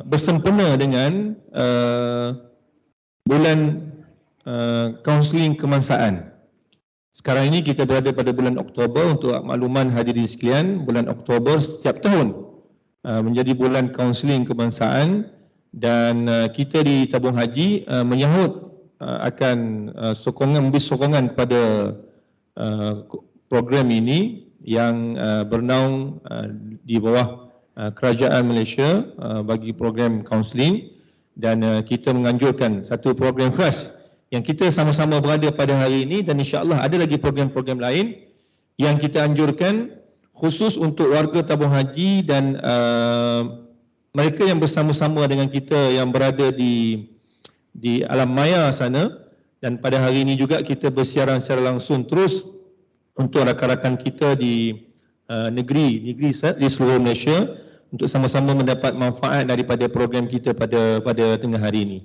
bersempena dengan bulan kaunseling kemansaan. Sekarang ini kita berada pada bulan Oktober. Untuk makluman hadirin sekalian, bulan Oktober setiap tahun menjadi bulan kaunseling kebangsaan, dan kita di tabung haji menyahut akan memberi sokongan pada program ini yang bernaung di bawah Kerajaan Malaysia bagi program kaunseling, dan kita menganjurkan satu program khas yang kita sama-sama berada pada hari ini, dan insya-Allah ada lagi program-program lain yang kita anjurkan khusus untuk warga tabung haji dan mereka yang bersama-sama dengan kita yang berada di alam maya sana. Dan pada hari ini juga kita bersiaran secara langsung terus untuk rakan-rakan kita di negeri di seluruh Malaysia untuk sama-sama mendapat manfaat daripada program kita pada tengah hari ini.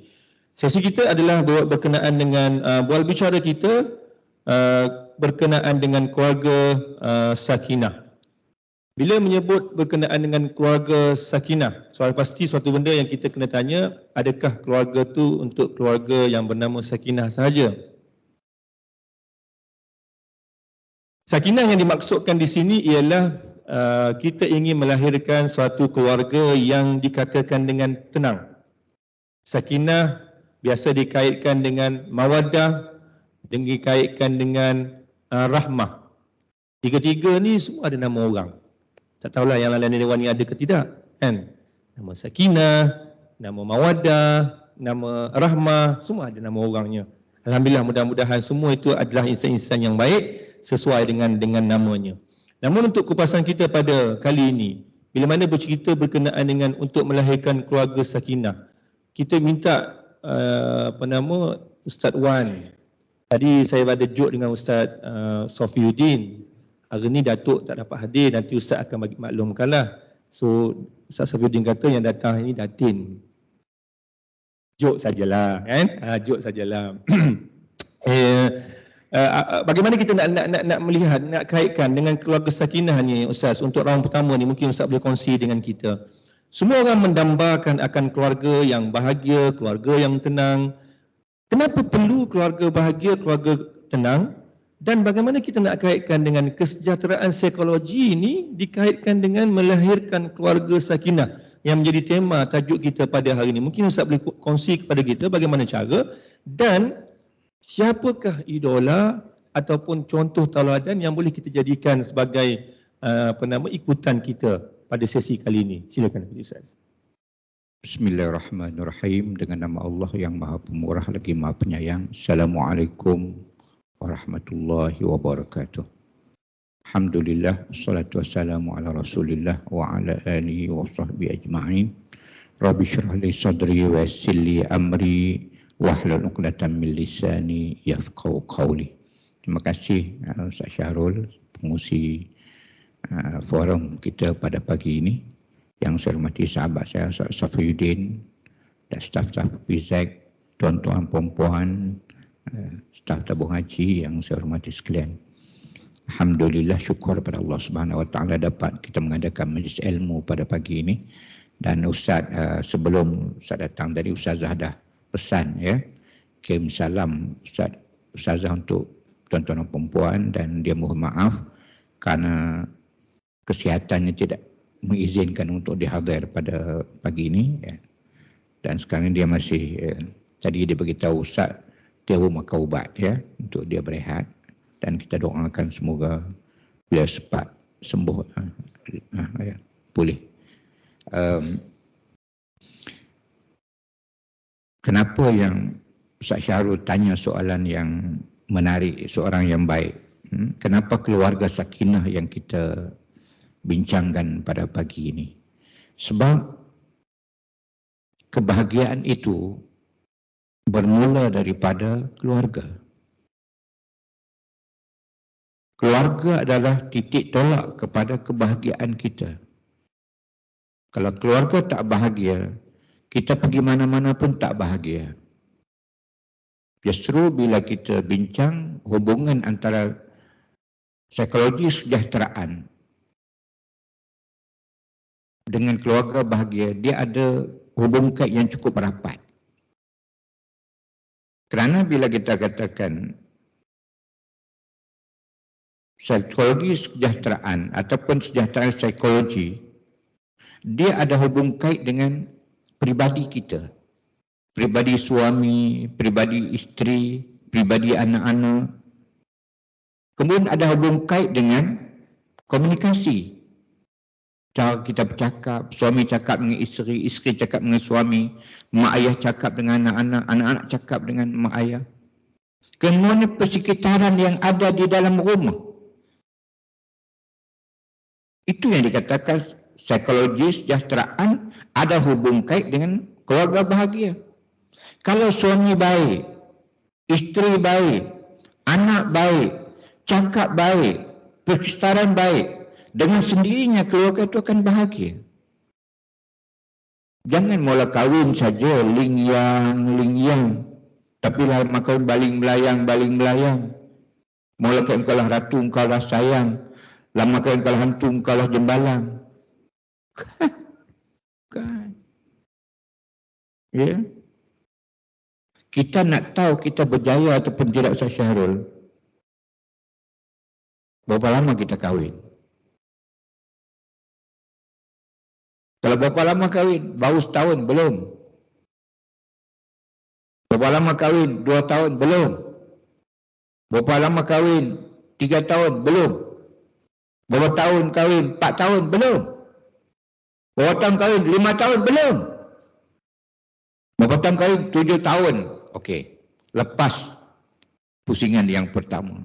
Sesi kita adalah berkenaan dengan bual bicara kita berkenaan dengan keluarga sakinah. Bila menyebut berkenaan dengan keluarga sakinah, soal pasti suatu benda yang kita kena tanya, adakah keluarga tu untuk keluarga yang bernama sakinah sahaja? Sakinah yang dimaksudkan di sini ialah kita ingin melahirkan suatu keluarga yang dikatakan dengan tenang. Sakinah biasa dikaitkan dengan mawaddah, dikaitkan dengan rahmah. Tiga-tiga ni semua ada nama orang. Tak tahulah yang lain dewan ni ada ke tidak, kan? Nama Sakinah, nama Mawaddah, nama Rahmah, semua ada nama orangnya. Alhamdulillah, mudah-mudahan semua itu adalah insan-insan yang baik sesuai dengan namanya. Namun untuk kupasan kita pada kali ini, bila mana bercerita berkenaan dengan untuk melahirkan keluarga Sakinah, kita minta Ustaz Wan. Tadi saya ada joke dengan Ustaz Sofiuddin. Hari ni Datuk tak dapat hadir, nanti Ustaz akan bagi maklumkanlah. So Ustaz Sofiuddin kata yang datang ini Datin. Joke sajalah, kan? Joke sajalah. Bagaimana kita nak melihat, nak kaitkan dengan keluarga Sakinah ni Ustaz, untuk round pertama ni mungkin Ustaz boleh kongsi dengan kita. Semua orang mendambakan akan keluarga yang bahagia, keluarga yang tenang. Kenapa perlu keluarga bahagia, keluarga tenang? Dan bagaimana kita nak kaitkan dengan kesejahteraan psikologi ini dikaitkan dengan melahirkan keluarga Sakinah yang menjadi tema tajuk kita pada hari ini. Mungkin Ustaz boleh kongsi kepada kita bagaimana cara dan siapakah idola ataupun contoh tauladan yang boleh kita jadikan sebagai ikutan kita pada sesi kali ini. Silakan Ustaz. Bismillahirrahmanirrahim. Dengan nama Allah yang Maha Pemurah lagi Maha Penyayang. Assalamualaikum warahmatullahi wabarakatuh. Alhamdulillah, wassalatu wassalamu ala Rasulillah wa ala alihi wa sahbihi ajma'in. Rabbi syrah li sadri wa yassir li amri wahlul 'uqdatam min lisani yafqahu qawli. Terima kasih Ustaz Syahrul, pengurusi forum kita pada pagi ini. Yang saya hormati sahabat saya Ustaz Safiuddin dan staf-staf PZ, tuan-tuan puan-puan, staf tabung haji yang saya hormati sekalian. Alhamdulillah, syukur kepada Allah Subhanahu Wa Taala dapat kita mengadakan majlis ilmu pada pagi ini. Dan Ustaz, sebelum Ustaz datang dari Ustazah dah pesan ya, kirim salam Ustazah untuk tuan-tuan dan perempuan, dan dia mohon maaf kerana kesihatannya tidak mengizinkan untuk dihadir pada pagi ini ya. Dan sekarang dia masih tadi dia beritahu Ustaz dia pun makan ubat ya untuk dia berehat, dan kita doakan semoga beliau cepat sembuh ya, pulih. Kenapa yang Ustaz Syahrul tanya soalan yang menarik, seorang yang baik? Kenapa keluarga Sakinah yang kita bincangkan pada pagi ini? Sebab kebahagiaan itu bermula daripada keluarga. Keluarga adalah titik tolak kepada kebahagiaan kita. Kalau keluarga tak bahagia, kita pergi mana-mana pun tak bahagia. Justru bila kita bincang hubungan antara psikologi kesejahteraan dengan keluarga bahagia, dia ada hubungan kait yang cukup rapat. Kerana bila kita katakan psikologi kesejahteraan ataupun kesejahteraan psikologi, dia ada hubung kait dengan pribadi kita. Pribadi suami, pribadi isteri, pribadi anak-anak. Kemudian ada hubung kait dengan komunikasi. Cara kita bercakap, suami cakap dengan isteri, isteri cakap dengan suami, mak ayah cakap dengan anak-anak, anak-anak cakap dengan mak ayah. Kemudian persekitaran yang ada di dalam rumah. Itu yang dikatakan psikologi kesejahteraan ada hubung kait dengan keluarga bahagia. Kalau suami baik, isteri baik, anak baik, cakap baik, persekitaran baik, dengan sendirinya keluarga itu akan bahagia. Jangan mula kahwin saja ling yang. Tapi lama kahwin baling melayang. Mula kahwin kalah ratu, kalah sayang. Lama kahwin kalah hantu, kalah jembalang. Kan. Ya. Kita nak tahu kita berjaya ataupun tidak, Ustaz Syahrul. Berapa lama kita kahwin? Kalau berapa lama kahwin? Baru setahun? Belum. Berapa lama kahwin? 2 tahun? Belum. Berapa lama kahwin? 3 tahun? Belum. Berapa tahun kahwin? 4 tahun? Belum. Berapa tahun kahwin? 5 tahun? Belum. Berapa tahun kahwin? 7 tahun. Okey. Lepas pusingan yang pertama.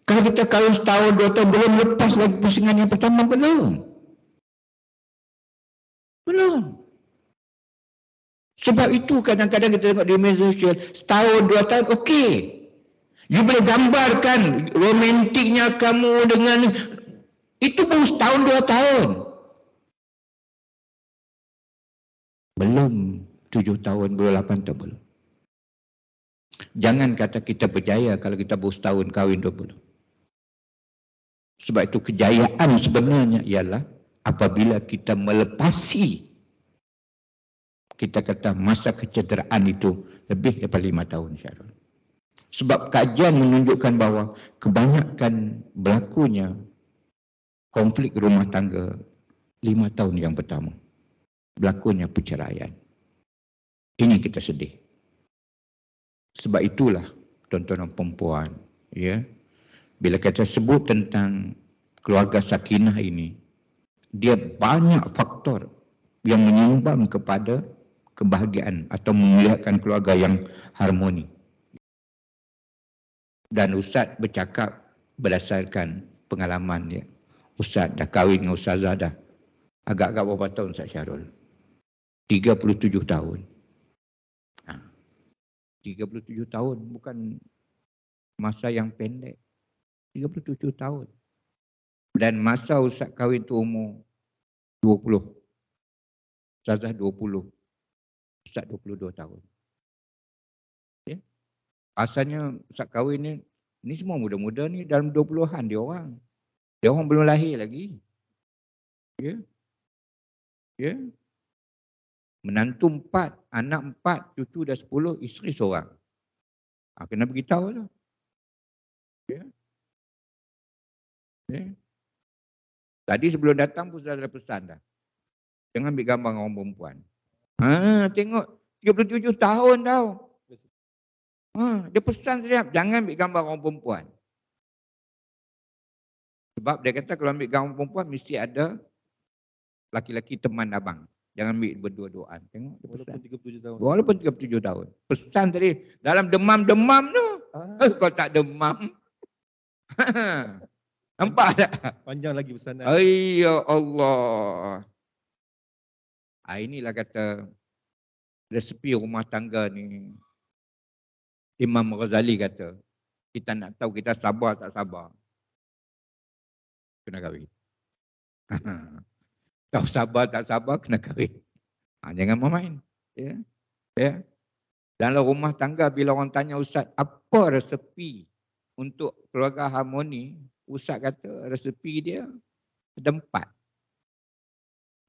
Kalau kita kahwin setahun, 2 tahun, belum lepas lagi pusingan yang pertama? Belum. Belum. Sebab itu kadang-kadang kita tengok di media sosial, setahun, 2 tahun, okey. You boleh gambarkan romantiknya kamu dengan itu baru setahun 2 tahun. Belum 7 tahun, belum 8 tahun belum. Jangan kata kita berjaya kalau kita baru setahun kahwin 20. Sebab itu kejayaan sebenarnya ialah apabila kita melepasi, kita kata masa kecederaan itu lebih daripada 5 tahun, Syarul. Sebab kajian menunjukkan bahawa kebanyakan berlakunya konflik rumah tangga 5 tahun yang pertama. Berlakunya perceraian. Ini kita sedih. Sebab itulah tuan-tuan dan perempuan, ya, bila kita sebut tentang keluarga sakinah ini, dia banyak faktor yang menyumbang kepada kebahagiaan atau memuliakan keluarga yang harmoni. Dan Ustaz bercakap berdasarkan pengalaman dia. Ustaz dah kahwin dengan Ustazah dah agak-agak berapa tahun Ustaz Syarul? 37 tahun. 37 tahun bukan masa yang pendek. 37 tahun. Dan masa Ustaz kahwin tu umur 20. Ustazah 20. Ustaz 22 tahun. Okay. Asalnya Ustaz kahwin ni semua muda-muda ni dalam 20-an dia orang. Dia orang belum lahir lagi. Ya. Ya. Menantu 4, anak 4, cucu dah 10, isteri seorang. Kena beritahu lah. Ya. Ya. Tadi sebelum datang pun sudah ada pesan dah. Jangan ambil gambar orang perempuan. Tengok 37 tahun tau. Dia pesan siap, jangan ambil gambar orang perempuan. Sebab dia kata kalau ambil gambar perempuan mesti ada laki-laki teman abang. Jangan ambil berdua-duaan. Tengok dia pesan. Walaupun 37 tahun. Pesan tadi dalam demam-demam tu. Kau tak demam. Nampak tak? Panjang lagi pesanan. Ya Allah. Inilah kata resepi rumah tangga ni. Imam Ghazali kata, kita nak tahu kita sabar tak sabar. Kena kahwin. Tahu sabar tak sabar, kena kahwin. Jangan main. Ya. Ya. Dalam rumah tangga bila orang tanya Ustaz, apa resepi untuk keluarga harmoni? Ustaz kata resepi dia ada 4.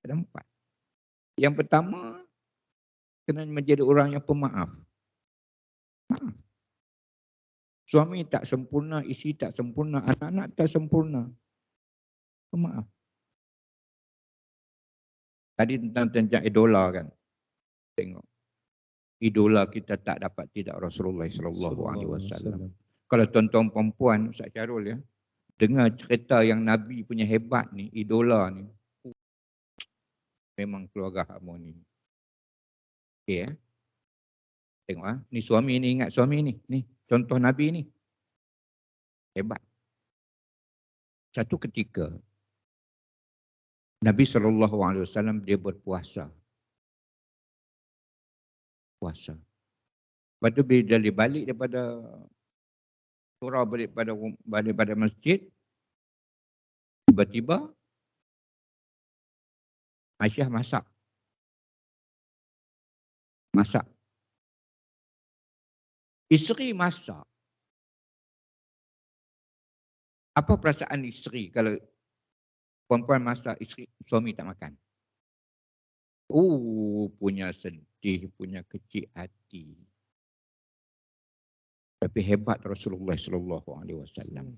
Ada 4. Yang pertama, kena menjadi orang yang pemaaf. Suami tak sempurna, isteri tak sempurna, anak-anak tak sempurna. Pemaaf. Tadi tentang idola kan. Tengok. Idola kita tak dapat tidak Rasulullah sallallahu alaihi wasallam. Kalau tuan-tuan perempuan Ustaz Syarul ya, dengar cerita yang Nabi punya hebat ni, idola ni. Memang keluarga harmoni. Okey ya. Tengok ni suami ni, ingat suami ni. Ni contoh Nabi ni. Hebat. Satu ketika Nabi SAW dia berpuasa. Puasa. Lepas tu bila dia balik daripada surau, balik pada masjid, tiba-tiba Aisyah masak. Masak. Isteri masak. Apa perasaan isteri kalau perempuan masak, isteri, suami tak makan? Punya sedih, punya kecil hati. Tapi hebat Rasulullah sallallahu alaihi wasallam.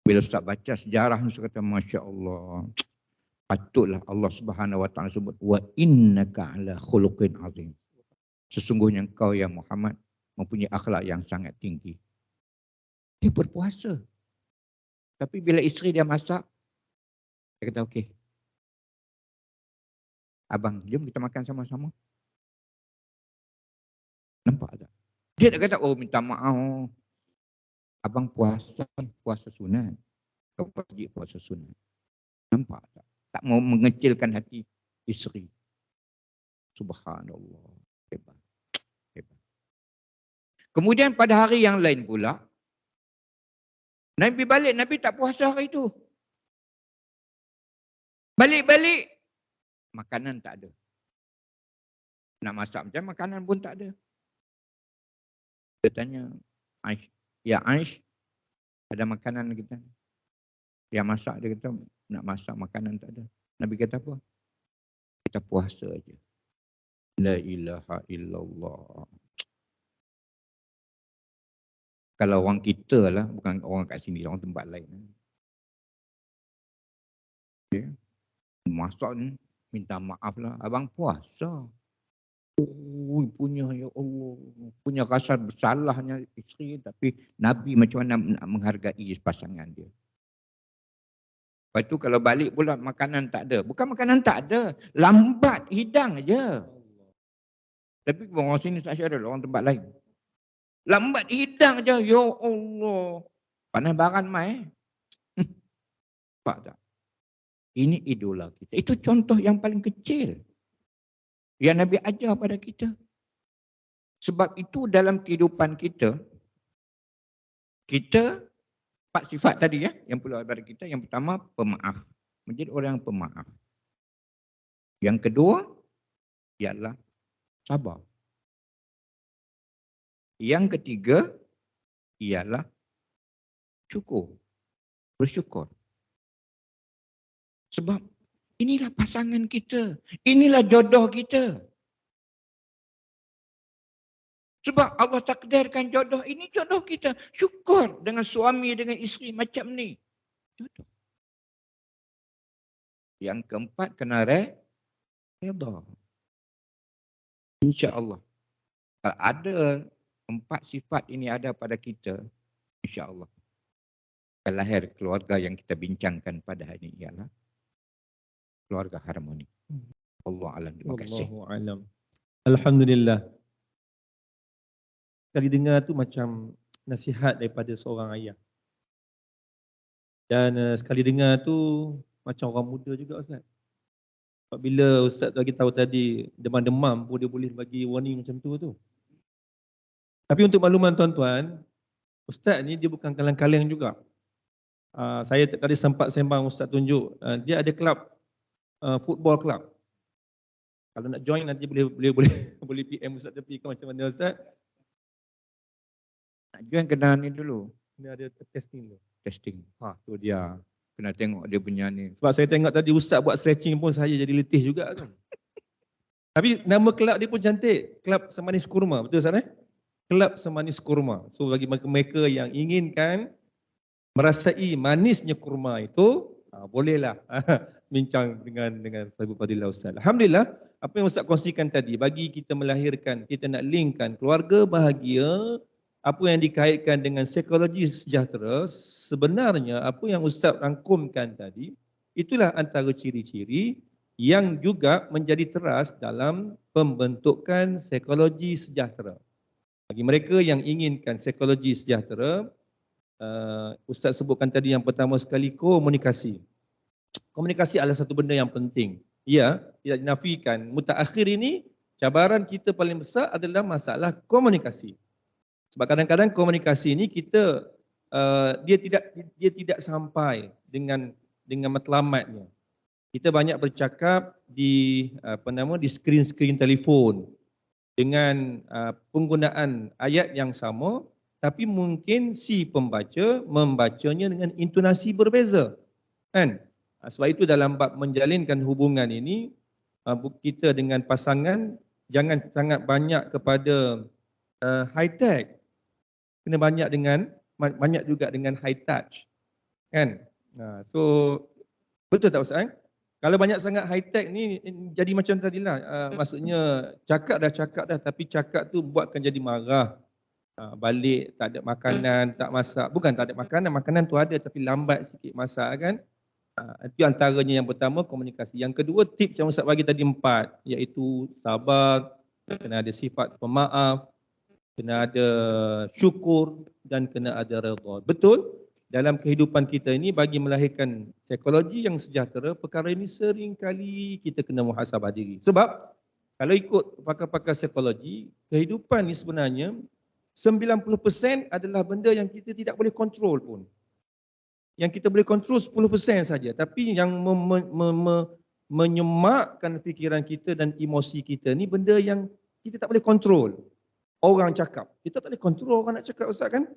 Bila Ustaz baca sejarah ni, kata Masya Allah, patutlah Allah Subhanahu wa taala sebut wa innaka ala khuluqin azim. Sesungguhnya engkau ya Muhammad mempunyai akhlak yang sangat tinggi. Dia berpuasa. Tapi bila isteri dia masak, dia kata, okey. Abang, jom kita makan sama-sama. Nampak tak? Dia tak kata, oh minta maaf. Abang puasa sunat. Kau wajib puasa sunat. Nampak tak? Tak mau mengecilkan hati isteri. Subhanallah. Hebat. Hebat. Kemudian pada hari yang lain pula, Nabi balik, Nabi tak puasa hari itu. Balik-balik, makanan tak ada. Nak masak macam makanan pun tak ada. Dia tanya, Aish, ya Aish, ada makanan kita? Dia masak, dia kata, nak masak makanan tak ada. Nabi kata apa? Kita puasa aja. La ilaha illallah. Kalau orang kita lah, bukan orang kat sini, orang tempat lain. Okay. Masak ni, minta maaf lah. Abang puasa. Oh, punya ya Allah. Punya rasa bersalahnya isteri. Tapi Nabi macam mana nak menghargai pasangan dia. Lepas tu kalau balik pula makanan tak ada. Bukan makanan tak ada. Lambat hidang aja. Tapi orang sini tak ada, orang tempat lain. Lambat hidang aja. Ya Allah. Panas baran mai. Nampak tak? Ini idola kita. Itu contoh yang paling kecil yang Nabi ajar pada kita. Sebab itu dalam kehidupan kita, kita 4 sifat tadi ya, yang perlu ada pada kita. Yang pertama, pemaaf. Menjadi orang yang pemaaf. Yang kedua, ialah sabar. Yang ketiga, ialah syukur. Bersyukur. Sebab inilah pasangan kita. Inilah jodoh kita. Sebab Allah takdirkan jodoh ini jodoh kita. Syukur dengan suami, dengan isteri macam ni. Jodoh. Yang keempat, kena redha. InsyaAllah. Kalau ada 4 sifat ini ada pada kita, insyaAllah akan lahir keluarga yang kita bincangkan pada hari ini ialah keluarga harmoni. Allah alam. Terima kasih. Allahu alam. Alhamdulillah. Sekali dengar tu macam nasihat daripada seorang ayah. Dan sekali dengar tu macam orang muda juga Ustaz. Sebab bila Ustaz bagi tahu tadi demam-demam pun dia boleh bagi warning macam tu. Tapi untuk makluman tuan-tuan, Ustaz ni dia bukan kaleng-kaleng juga. Saya tadi sempat sembang Ustaz tunjuk, dia ada kelab, football club. Kalau nak join nanti boleh PM Ustaz tepi ke macam mana Ustaz? Nak join kena ni dulu. Kena ada testing dulu. Testing. Tu dia. Kena tengok dia punya ni. Sebab saya tengok tadi Ustaz buat stretching pun saya jadi letih juga kan. Tapi nama kelab dia pun cantik. Kelab Semanis Kurma. Betul Ustaz Kelab Semanis Kurma. So bagi mereka yang inginkan merasai manisnya kurma itu, bolehlah bincang dengan Sahibu Fadilah Ustaz. Alhamdulillah, apa yang Ustaz kongsikan tadi, bagi kita melahirkan, kita nak linkkan keluarga bahagia, apa yang dikaitkan dengan psikologi sejahtera, sebenarnya apa yang Ustaz rangkumkan tadi, itulah antara ciri-ciri yang juga menjadi teras dalam pembentukan psikologi sejahtera. Bagi mereka yang inginkan psikologi sejahtera, Ustaz sebutkan tadi yang pertama sekali komunikasi. Komunikasi adalah satu benda yang penting. Ya, tidak dinafikan. Mutaakhir ini, cabaran kita paling besar adalah masalah komunikasi. Sebab kadang-kadang komunikasi ini kita dia tidak sampai dengan matlamatnya. Kita banyak bercakap di di skrin-skrin telefon dengan penggunaan ayat yang sama, tapi mungkin si pembaca membacanya dengan intonasi berbeza. Kan? Sebab itu dalam bab menjalinkan hubungan ini, kita dengan pasangan jangan sangat banyak kepada high tech. Kena banyak juga dengan high touch. Kan? So betul tak Ustaz? Kalau banyak sangat high tech ni jadi macam tadilah. Maksudnya cakap dah tapi cakap tu buatkan jadi marah. balik tak ada makanan, tak masak. Bukan tak ada makanan, makanan tu ada tapi lambat sikit masak kan. Itu antaranya yang pertama, komunikasi. Yang kedua, tips yang Ustaz bagi tadi 4, iaitu sabar, kena ada sifat pemaaf, kena ada syukur dan kena ada redha. Betul, dalam kehidupan kita ini bagi melahirkan psikologi yang sejahtera, perkara ini sering kali kita kena muhasabah diri. Sebab kalau ikut pakar-pakar psikologi, kehidupan ni sebenarnya 90% adalah benda yang kita tidak boleh kontrol pun. Yang kita boleh kontrol 10% saja. Tapi yang menyemakkan fikiran kita dan emosi kita ni benda yang kita tak boleh kontrol. Orang cakap. Kita tak boleh kontrol orang nak cakap, Ustaz kan?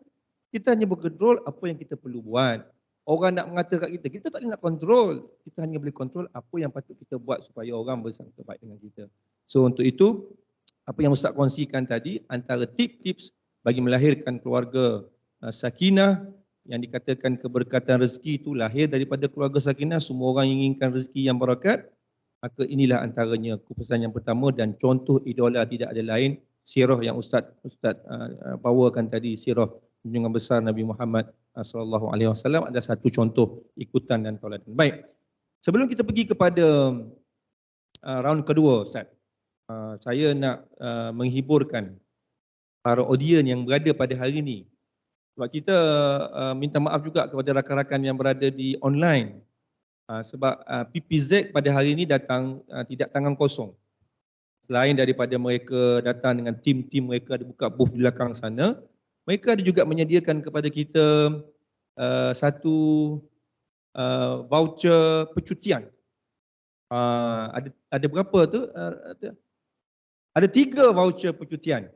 Kita hanya berkontrol apa yang kita perlu buat. Orang nak mengata kat kita, kita tak boleh nak kontrol. Kita hanya boleh kontrol apa yang patut kita buat supaya orang bersangka baik dengan kita. So untuk itu, apa yang Ustaz kongsikan tadi, antara tips-tips bagi melahirkan keluarga sakinah, yang dikatakan keberkatan rezeki itu lahir daripada keluarga sakinah, semua orang inginkan rezeki yang barakat, maka inilah antaranya kupasan yang pertama dan contoh idola tidak ada lain, sirah yang Ustaz bawakan tadi, sirah junjungan besar Nabi Muhammad SAW ada satu contoh ikutan dan tauladan. Baik, sebelum kita pergi kepada round kedua, Ustaz, saya nak menghiburkan para audien yang berada pada hari ini. Sebab kita minta maaf juga kepada rakan-rakan yang berada di online. Sebab PPZ pada hari ini datang tidak tangan kosong. Selain daripada mereka datang dengan tim-tim mereka ada buka booth di belakang sana, mereka ada juga menyediakan kepada kita satu voucher percutian. Ada berapa tu? Ada 3 voucher percutian.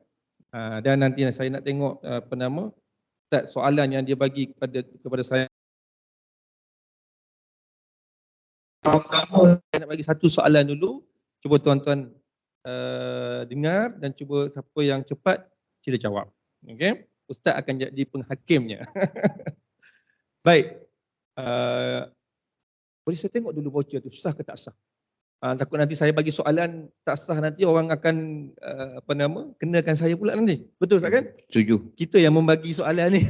Dan nanti saya nak tengok soalan yang dia bagi kepada saya. Pertama, saya nak bagi satu soalan dulu. Cuba tuan-tuan dengar dan cuba siapa yang cepat sila jawab. Okey? Ustaz akan jadi penghakimnya. Baik. Boleh saya tengok dulu voucher tu sah ke tak sah? Takut nanti saya bagi soalan tak sah, nanti orang akan kenakan saya pula nanti. Betul Ustaz kan? Setuju. Kita yang membagi soalan ni.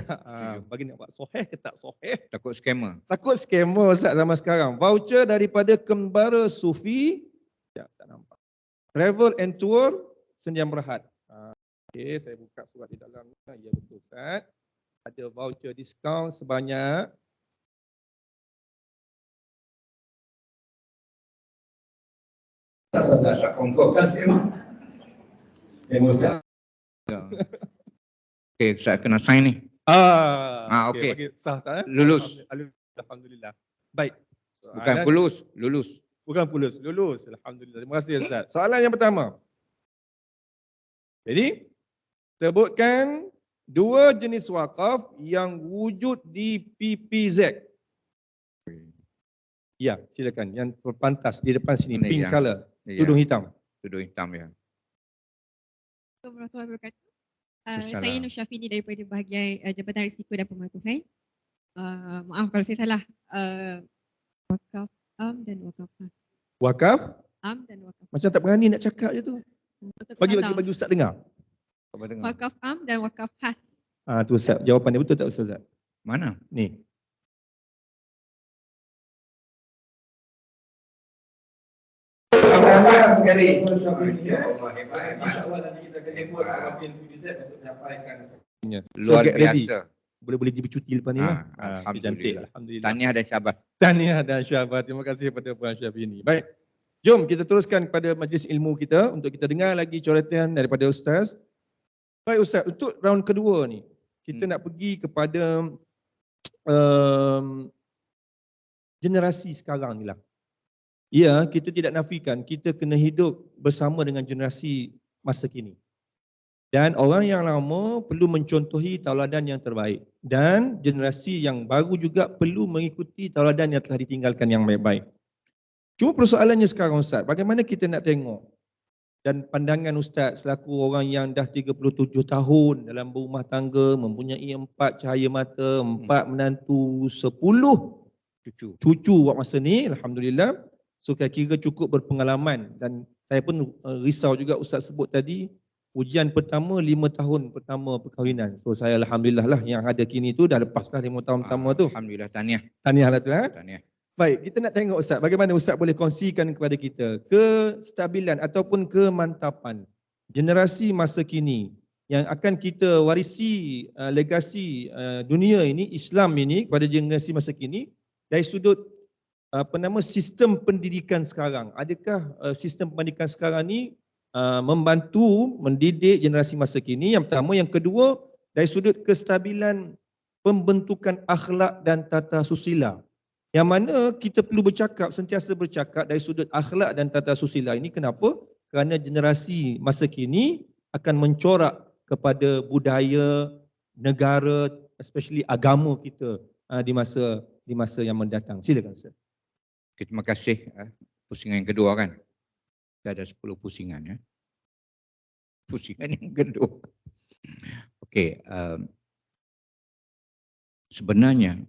Bagi nak buat soheh ke tak soheh? Takut scammer. Takut scammer Ustaz zaman sekarang. Voucher daripada Kembara Sufi. Ya, tak nampak. Travel and Tour Sendian Berhad. Okey, saya buka surat di dalam. Ya betul Ustaz. Ada voucher diskaun sebanyak tak confirm kan scammer. Ustaz. Okey, saya kena sign ni. Okey. Bagi sah Ustaz. Lulus. Alhamdulillah. Baik. Bukan fulus, lulus. Bukan fulus, lulus. Alhamdulillah. Terima kasih Ustaz. Soalan yang pertama. Jadi, sebutkan 2 jenis wakaf yang wujud di PPZ. Ya, silakan. Yang terpantas di depan sini, ini pink yang, color, ya. tudung hitam. Tudung hitam ya. Assalamualaikum warahmatullahi wabarakatuh. Saya Nur Syafini daripada bahagian Jabatan Risiko dan Pematuhan. Maaf kalau saya salah. Wakaf am dan wakaf has. Wakaf? Am dan wakaf. Macam tak berani nak cakap je tu. Bagi Ustaz dengar. Wakaf am dan wakaf has. Tu Ustaz, jawapan dia betul tak Ustaz? Mana? Ni. Sekali. InsyaAllah nanti kita akan buat wakil PBZ untuk menyampaikan. Luar biasa. Boleh pergi bercuti lepas ni lah. Alhamdulillah. Alhamdulillah. Tahniah dan syabas. Tahniah dan syabas. Terima kasih kepada Puan Syafini. Baik. Jom kita teruskan kepada majlis ilmu kita untuk kita dengar lagi coretan daripada Ustaz. Baik Ustaz, untuk round kedua ni, kita nak pergi kepada generasi sekarang ni lah. Ya, kita tidak nafikan kita kena hidup bersama dengan generasi masa kini. Dan orang yang lama perlu mencontohi tauladan yang terbaik. Dan generasi yang baru juga perlu mengikuti tauladan yang telah ditinggalkan yang baik-baik. Cuma persoalannya sekarang Ustaz, bagaimana kita nak tengok dan pandangan Ustaz selaku orang yang dah 37 tahun dalam berumah tangga, mempunyai 4 cahaya mata, 4 menantu, 10 cucu buat masa ni, Alhamdulillah. So kira cukup berpengalaman dan saya pun risau juga Ustaz sebut tadi ujian pertama 5 tahun pertama perkahwinan. So saya alhamdulillah lah yang ada kini tu dah lepas dah 5 tahun pertama tu. Alhamdulillah, tahniah. Tahniah lah tu. Tahniah. Baik, kita nak tengok Ustaz, bagaimana Ustaz boleh kongsikan kepada kita kestabilan ataupun kemantapan generasi masa kini yang akan kita warisi legasi dunia ini, Islam ini kepada generasi masa kini dari sudut sistem pendidikan sekarang. Adakah sistem pendidikan sekarang ni membantu mendidik generasi masa kini? Yang pertama. Yang kedua, dari sudut kestabilan pembentukan akhlak dan tata susila. Yang mana kita perlu sentiasa bercakap dari sudut akhlak dan tata susila ini. Kenapa? Kerana generasi masa kini akan mencorak kepada budaya, negara, especially agama kita di masa yang mendatang. Silakan Ustaz. Terima kasih. Pusingan yang kedua kan? Kita ada 10 pusingan ya. Pusingan yang kedua. Okey, sebenarnya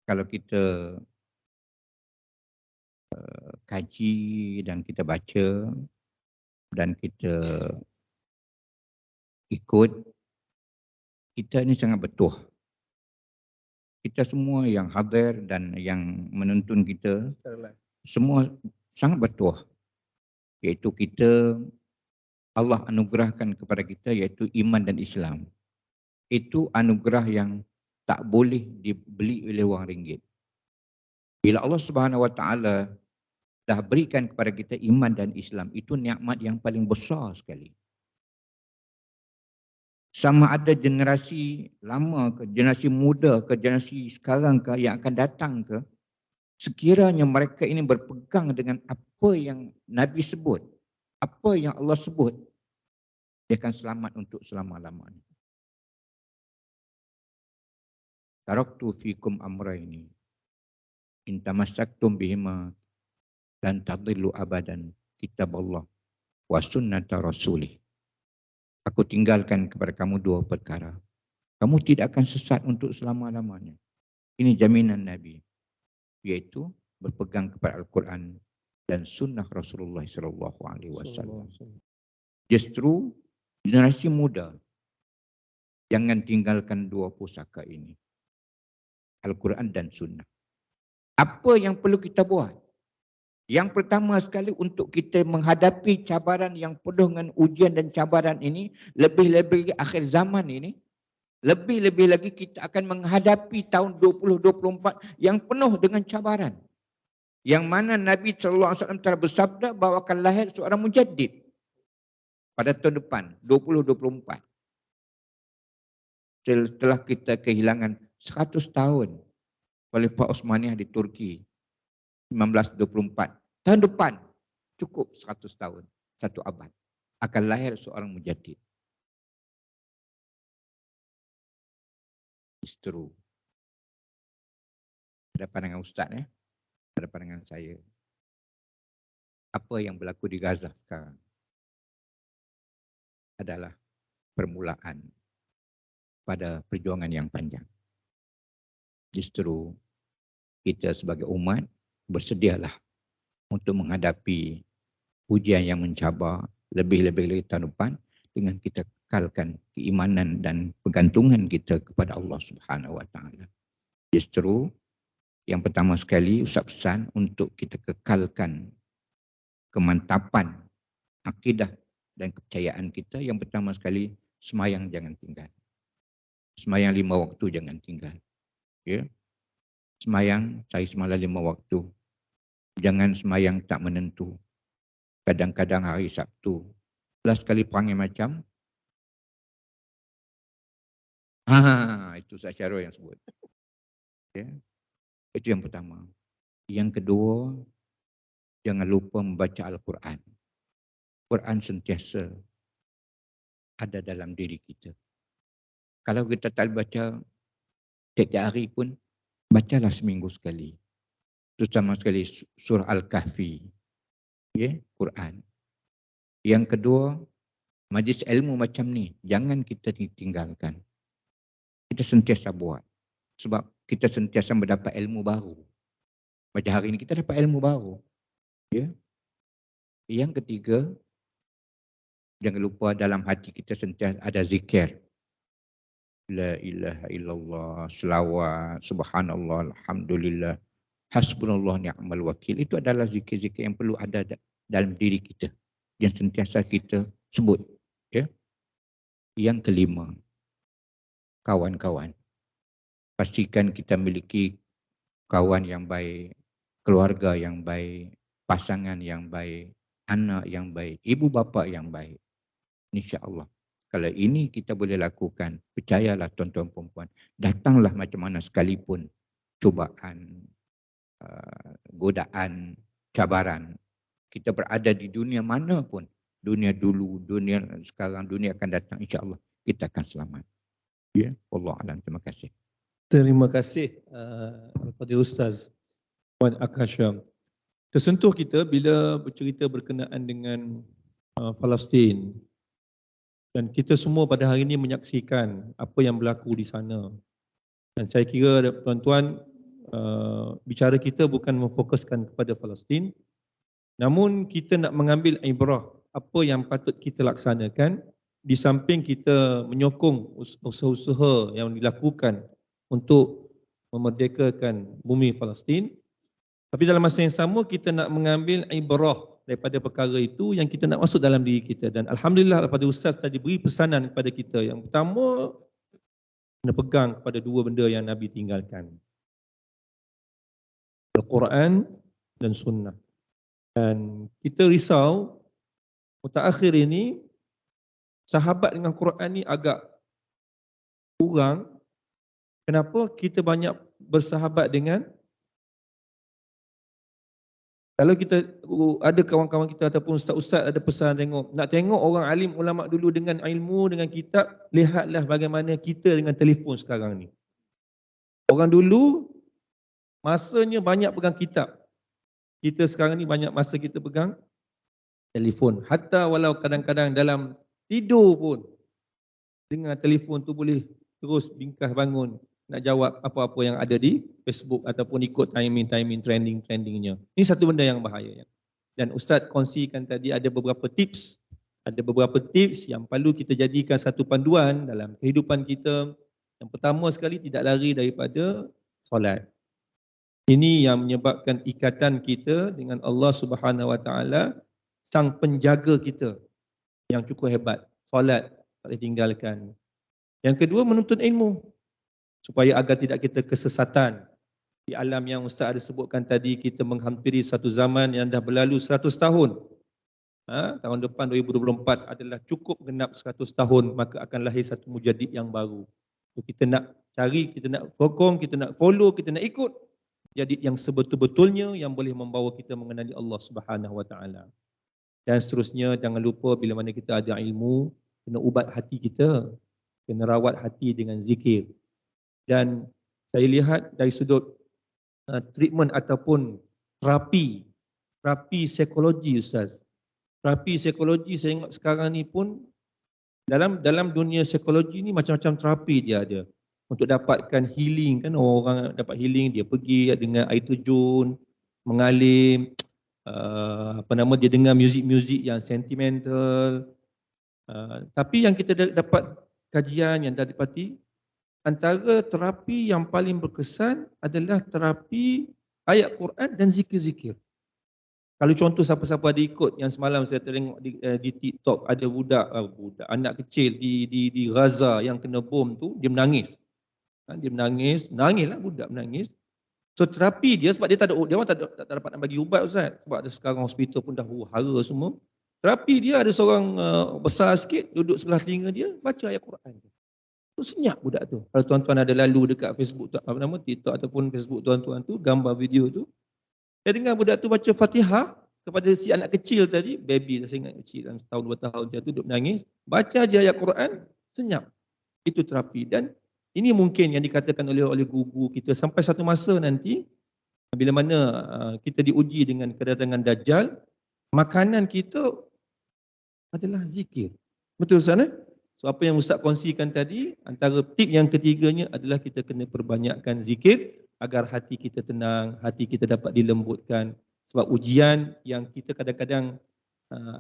kalau kita kaji dan kita baca dan kita ikut, kita ini sangat betul. Kita semua yang hadir dan yang menonton kita semua sangat betul. Iaitu kita, Allah anugerahkan kepada kita iaitu iman dan Islam. Itu anugerah yang tak boleh dibeli oleh wang ringgit. Bila Allah Subhanahu Wa Taala dah berikan kepada kita iman dan Islam, itu nikmat yang paling besar sekali. Sama ada generasi lama ke, generasi muda ke, generasi sekarang ke, yang akan datang ke, sekiranya mereka ini berpegang dengan apa yang Nabi sebut, apa yang Allah sebut, dia akan selamat untuk selama-lamanya. Taraktu fikum amraini in tamassaktum bihima lan tadillu abadan kitab Allah wa sunnata rasulih. Aku tinggalkan kepada kamu 2 perkara. Kamu tidak akan sesat untuk selama-lamanya. Ini jaminan Nabi, iaitu berpegang kepada Al-Quran dan sunnah Rasulullah SAW. Justru generasi muda jangan tinggalkan 2 pusaka ini, Al-Quran dan Sunnah. Apa yang perlu kita buat? Yang pertama sekali, untuk kita menghadapi cabaran yang penuh dengan ujian dan cabaran ini, lebih-lebih akhir zaman ini, lebih-lebih lagi kita akan menghadapi tahun 2024 yang penuh dengan cabaran. Yang mana Nabi SAW telah bersabda bahawa akan lahir seorang mujaddid pada tahun depan, 2024. Setelah kita kehilangan 100 tahun Khalifah Utsmaniyah di Turki 1924. Tahun depan cukup 100 tahun, 1 abad. Akan lahir seorang mujaddid. It's true. Ada pandangan Ustaz ya? Ada pandangan saya. Apa yang berlaku di Gaza sekarang adalah permulaan pada perjuangan yang panjang. Justru kita sebagai umat bersedialah untuk menghadapi ujian yang mencabar, lebih-lebih lagi tahun depan, dengan kita kekalkan keimanan dan pergantungan kita kepada Allah Subhanahu Wa Taala. Justru yang pertama sekali Ustaz pesan untuk kita kekalkan kemantapan akidah dan kepercayaan kita. Yang pertama sekali, semayang jangan tinggal. Semayang 5 waktu jangan tinggal. Ya. Semayang, cari semalam 5 waktu. Jangan semayang tak menentu. Kadang-kadang hari Sabtu, belas kali perangai macam. Itu Ustaz Syarul yang sebut. Ya. Itu yang pertama. Yang kedua, jangan lupa membaca Al-Quran. Quran sentiasa ada dalam diri kita. Kalau kita tak baca setiap hari pun, bacalah seminggu sekali. Terutama sekali surah Al-Kahfi. Ya, Quran. Yang kedua, majlis ilmu macam ni, jangan kita tinggalkan. Kita sentiasa buat. Sebab kita sentiasa mendapat ilmu baru. Macam hari ini kita dapat ilmu baru. Ya. Yang ketiga, Jangan lupa dalam hati kita sentiasa ada zikir. La ilaha illallah, selawat, subhanallah, alhamdulillah, hasbunallah ni'mal wakil. Itu adalah zikir-zikir yang perlu ada dalam diri kita, yang sentiasa kita sebut. Ya. Yang kelima, kawan-kawan. Pastikan kita memiliki kawan yang baik, keluarga yang baik, pasangan yang baik, anak yang baik, ibu bapa yang baik. InsyaAllah. Kalau ini kita boleh lakukan, percayalah tuan-tuan perempuan, datanglah macam mana sekalipun cubaan, godaan, cabaran. Kita berada di dunia mana pun, dunia dulu, dunia sekarang, dunia akan datang, insyaAllah kita akan selamat. Ya, Allah alam. Terima kasih. Terima kasih kepada Ustaz Wan Akasha. Tersentuh kita bila bercerita berkenaan dengan Palestin. Dan kita semua pada hari ini menyaksikan apa yang berlaku di sana. Dan saya kira tuan-tuan, bicara kita bukan memfokuskan kepada Palestin, namun kita nak mengambil ibrah apa yang patut kita laksanakan di samping kita menyokong usaha-usaha yang dilakukan untuk memerdekakan bumi Palestin. Tapi dalam masa yang sama kita nak mengambil ibrah daripada perkara itu yang kita nak masuk dalam diri kita. Dan alhamdulillah kepada Ustaz tadi beri pesanan kepada kita. Yang pertama, kena pegang kepada dua benda yang Nabi tinggalkan. Al-Quran dan Sunnah. Dan kita risau, mutaakhir ini, sahabat dengan Quran ni agak kurang. Kenapa? Kita banyak bersahabat dengan, kalau kita ada kawan-kawan kita ataupun ustaz-ustaz ada pesan nak tengok orang alim ulama dulu dengan ilmu, dengan kitab, lihatlah bagaimana kita dengan telefon sekarang ni. Orang dulu masanya banyak pegang kitab. Kita sekarang ni banyak masa kita pegang telefon. Hatta walau kadang-kadang dalam tidur pun dengan telefon tu boleh terus bingkas bangun nak jawab apa-apa yang ada di Facebook ataupun ikut timing trendingnya. Ini satu benda yang bahaya. Dan Ustaz kongsikan tadi ada beberapa tips. Ada beberapa tips yang perlu kita jadikan satu panduan dalam kehidupan kita. Yang pertama sekali, tidak lari daripada solat. Ini yang menyebabkan ikatan kita dengan Allah Subhanahu Wa Taala, sang penjaga kita yang cukup hebat. Solat tak boleh tinggalkan. Yang kedua, menuntut ilmu. Supaya agar tidak kita kesesatan. Di alam yang Ustaz ada sebutkan tadi, kita menghampiri satu zaman yang dah berlalu 100 tahun. Tahun depan 2024 adalah cukup genap 100 tahun, maka akan lahir satu mujadid yang baru. So, kita nak cari, kita nak sokong, kita nak follow, kita nak ikut mujadid yang sebetul-betulnya yang boleh membawa kita mengenali Allah Subhanahu Wa Taala. Dan seterusnya, jangan lupa bila mana kita ada ilmu, kena ubat hati kita, kena rawat hati dengan zikir. Dan saya lihat dari sudut treatment ataupun terapi psikologi, Ustaz. Terapi psikologi saya ingat sekarang ni pun dalam dunia psikologi ni macam-macam terapi dia ada. Untuk dapatkan healing, kan orang dapat healing, dia pergi dengan air terjun, mengalim, dia dengar muzik-muzik yang sentimental. Tapi yang kita dapat kajian yang dapati, antara terapi yang paling berkesan adalah terapi ayat Quran dan zikir-zikir. Kalau contoh siapa-siapa ada ikut, yang semalam saya tengok di TikTok, ada budak anak kecil di Gaza yang kena bom tu, dia menangis. Dia nangislah budak menangis. So terapi dia, sebab dia orang tak dapat nak bagi ubat, Ustaz. Sebab ada sekarang hospital pun dah huru-hara semua. Terapi dia ada seorang besar sikit duduk sebelah telinga dia, baca ayat Quran. Tu senyap budak tu. Kalau tuan-tuan ada lalu dekat Facebook TikTok ataupun Facebook tuan-tuan tu, gambar video tu, saya dengar budak tu baca Fatihah kepada si anak kecil tadi, baby saya ingat kecil, dalam setahun 2 tahun dia tu duduk menangis, baca je ayat Quran, senyap. Itu terapi. Dan ini mungkin yang dikatakan oleh guru kita sampai satu masa nanti bila mana kita diuji dengan kedatangan Dajjal, makanan kita adalah zikir. Betul Ustaz? So apa yang Ustaz kongsikan tadi, antara tip yang ketiganya adalah kita kena perbanyakkan zikir agar hati kita tenang, hati kita dapat dilembutkan. Sebab ujian yang kita kadang-kadang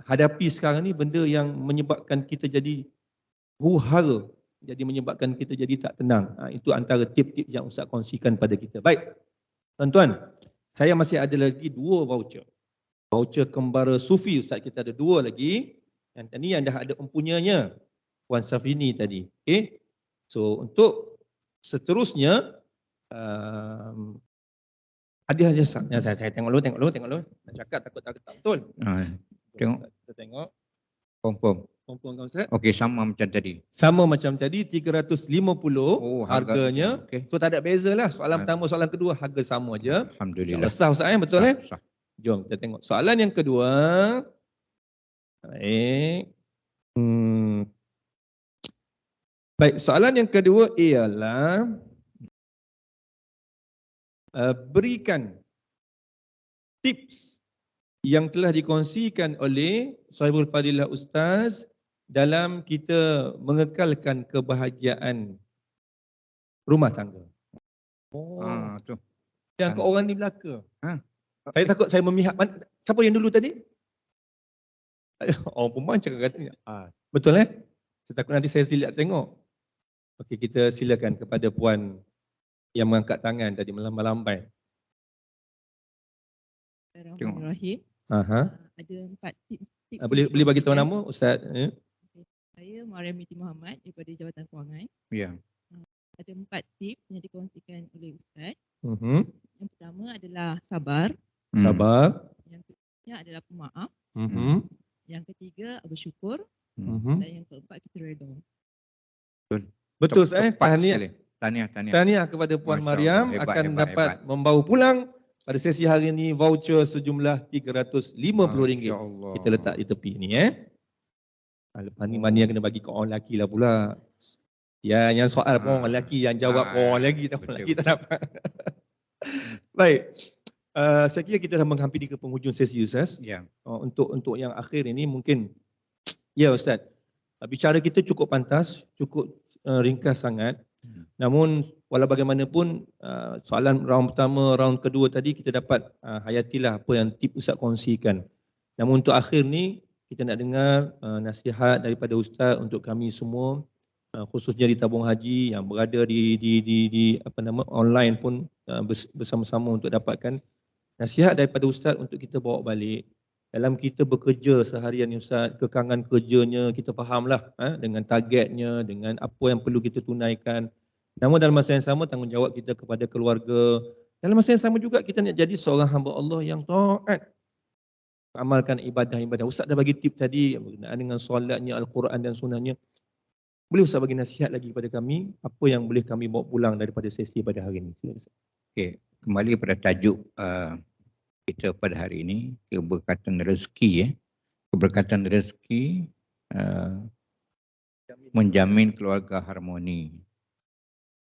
hadapi sekarang ni benda yang menyebabkan kita jadi huru-hara, jadi menyebabkan kita jadi tak tenang. Itu antara tip-tip yang Ustaz kongsikan pada kita. Baik, tuan-tuan, saya masih ada lagi 2 voucher. Voucher kembara sufi Ustaz kita ada 2 lagi. Yang tadi yang dah ada empunyanya, Puan Safini tadi. Okay. So untuk seterusnya, hadiah saya tengok dulu. Nak cakap takut tak betul. Tengok. Kita tengok. Confirm. Confirm kan Ustaz? Okey, sama macam tadi. Sama macam tadi, 350 harganya. Okay. So tak ada beza lah. Soalan pertama, soalan kedua harga sama aja. Alhamdulillah. Sah Ustaz betul Sah. Jom kita tengok. Soalan yang kedua. Baik. Baik, soalan yang kedua ialah berikan tips yang telah dikongsikan oleh Sahibul Fadilah Ustaz dalam kita mengekalkan kebahagiaan rumah tangga. Tu. Yang ke orang ni belaka. Saya takut saya memihak. Siapa yang dulu tadi? Orang perempuan cakap katanya. Betul Saya takut nanti saya silap tengok. Okey, kita silakan kepada puan yang mengangkat tangan tadi melambai-lambai. Bismillahirrahmanirrahim. Ada 4 tips. Boleh bagi tahu nama Ustaz? Saya Mariam Binti Muhammad daripada Jabatan Kewangan. Ya. Ada 4 tips yang dikongsikan oleh Ustaz. Yang pertama adalah sabar. Sabar. Yang kedua adalah pemaaf. Yang ketiga bersyukur. Dan yang keempat kita redha. Betul Tahniah kepada Puan Mariam akan dapat membawa pulang pada sesi hari ini voucher sejumlah RM350. Kita letak di tepi ni Lepas ni mana yang kena bagi ke orang lelaki lah pula. Ya, yang soal pun orang lelaki, yang jawab pun orang lelaki, tak dapat. Baik. Saya kira kita dah menghampiri ke penghujung sesi Ustaz. Untuk yang akhir ini mungkin ya Ustaz. Bicara kita cukup pantas, cukup ringkas sangat. Namun walau bagaimanapun soalan round pertama, round kedua tadi kita dapat hayatilah apa yang tip Ustaz kongsikan. Namun untuk akhir ni kita nak dengar nasihat daripada Ustaz untuk kami semua, khususnya di tabung haji yang berada di online pun bersama-sama untuk dapatkan nasihat daripada Ustaz untuk kita bawa balik. Dalam kita bekerja seharian ni Ustaz, kekangan kerjanya kita fahamlah dengan targetnya, dengan apa yang perlu kita tunaikan. Namun dalam masa yang sama tanggungjawab kita kepada keluarga. Dalam masa yang sama juga kita nak jadi seorang hamba Allah yang taat. Amalkan ibadah-ibadah. Ustaz dah bagi tip tadi berkenaan dengan solatnya, Al-Quran dan sunnahnya. Boleh Ustaz bagi nasihat lagi kepada kami, apa yang boleh kami bawa pulang daripada sesi pada hari ini? Okey, kembali pada tajuk kita pada hari ini, keberkatan rezeki. Keberkatan rezeki menjamin keluarga harmoni.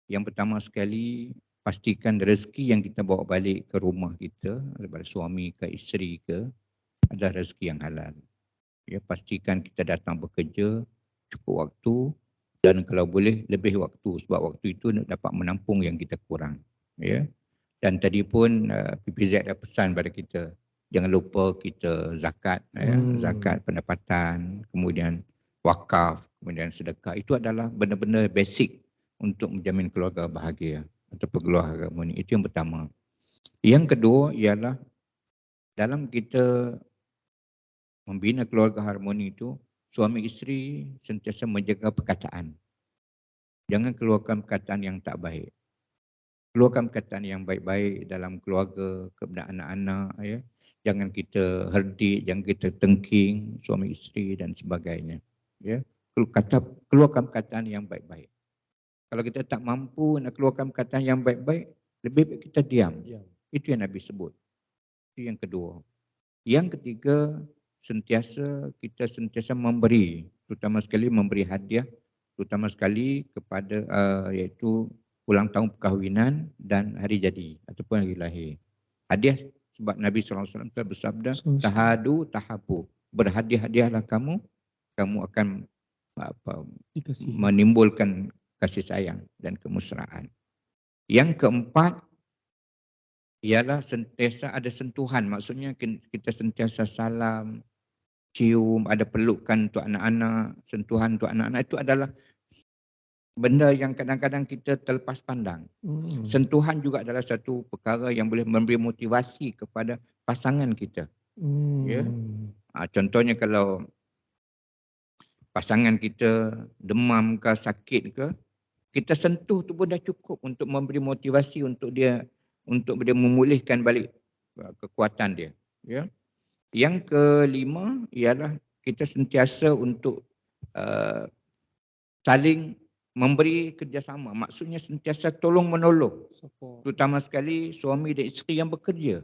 Yang pertama sekali, pastikan rezeki yang kita bawa balik ke rumah kita, daripada suami ke isteri ke, adalah rezeki yang halal. Ya, pastikan kita datang bekerja cukup waktu dan kalau boleh lebih waktu, sebab waktu itu dapat menampung yang kita kurang. Ya. Dan tadi pun PPZ dah pesan pada kita, jangan lupa kita zakat, zakat pendapatan, kemudian wakaf, kemudian sedekah. Itu adalah benda-benda basic untuk menjamin keluarga bahagia atau keluarga harmoni. Itu yang pertama. Yang kedua ialah dalam kita membina keluarga harmoni itu, suami isteri sentiasa menjaga perkataan. Jangan keluarkan perkataan yang tak baik. Keluarkan perkataan yang baik-baik dalam keluarga, kepada anak-anak. Ya. Jangan kita herdik, jangan kita tengking suami isteri dan sebagainya. Ya. Keluarkan perkataan yang baik-baik. Kalau kita tak mampu nak keluarkan perkataan yang baik-baik, lebih baik kita diam. Itu yang Nabi sebut. Itu yang kedua. Yang ketiga, kita sentiasa memberi, terutama sekali memberi hadiah, terutama sekali kepada iaitu ulang tahun perkahwinan dan hari jadi ataupun hari lahir. Hadiah sebab Nabi SAW telah bersabda, tahadu tahabu, berhadiah-hadiahlah kamu akan menimbulkan kasih sayang dan kemesraan. Yang keempat ialah sentiasa ada sentuhan, maksudnya kita sentiasa salam, cium, ada pelukan untuk anak-anak, sentuhan untuk anak-anak, itu adalah benda yang kadang-kadang kita terlepas pandang. Sentuhan juga adalah satu perkara yang boleh memberi motivasi kepada pasangan kita. Ya. Contohnya kalau pasangan kita demam ke, sakit ke, kita sentuh tu pun dah cukup untuk memberi motivasi untuk dia memulihkan balik kekuatan dia. Ya. Yang kelima ialah kita sentiasa untuk saling memberi kerjasama. Maksudnya sentiasa tolong menolong. Terutama sekali suami dan isteri yang bekerja.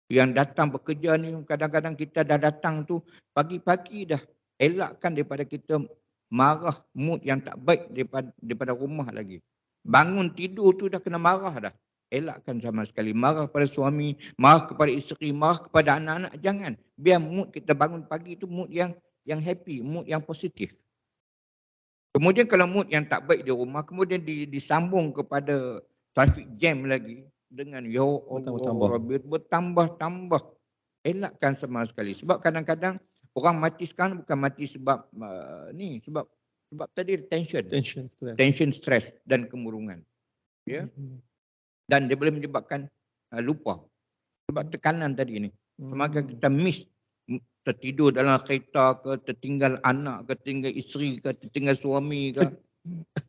Yang datang bekerja ni kadang-kadang kita dah datang tu pagi-pagi dah elakkan daripada kita marah mood yang tak baik daripada rumah lagi. Bangun tidur tu dah kena marah dah. Elakkan sama sekali. Marah kepada suami, marah kepada isteri, marah kepada anak-anak. Jangan. Biar mood kita bangun pagi tu mood yang happy, mood yang positif. Kemudian kalau mood yang tak baik di rumah, kemudian disambung kepada traffic jam lagi dengan ya Allah, bertambah-tambah. Elakkan sama sekali. Sebab kadang-kadang orang mati sekarang bukan mati sebab sebab tadi tension, stress dan kemurungan. Ya. Dan dia boleh menyebabkan lupa. Sebab tekanan tadi ni. Maka kita miss, tertidur dalam kereta ke, tertinggal anak ke, tertinggal isteri ke, tertinggal suami ke.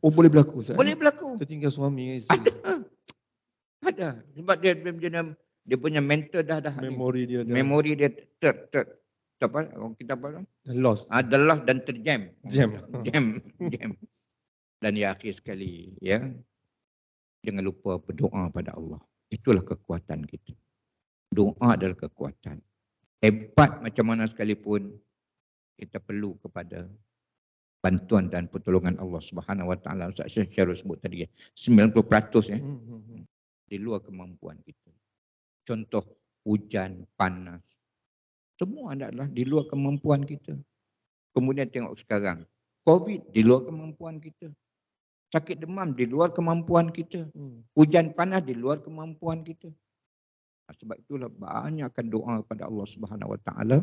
Oh, boleh berlaku, Ustaz? Boleh berlaku. Tertinggal suami ke isteri. Ada. Sebab dia punya mental dah memori dia kita apa? Lost. Adalah dan terjam. Jam. Dan ya akhir sekali, ya. Jangan lupa berdoa pada Allah. Itulah kekuatan kita. Doa adalah kekuatan. Hebat macam mana sekalipun, kita perlu kepada bantuan dan pertolongan Allah Subhanahu Wa Taala. Ustaz Syarul sebut tadi, 90% ya. Di luar kemampuan kita. Contoh hujan, panas. Semua adalah di luar kemampuan kita. Kemudian tengok sekarang, COVID di luar kemampuan kita. Sakit demam di luar kemampuan kita. Hujan panas di luar kemampuan kita. Sebab itulah banyakkan doa kepada Allah Subhanahu Wa Taala.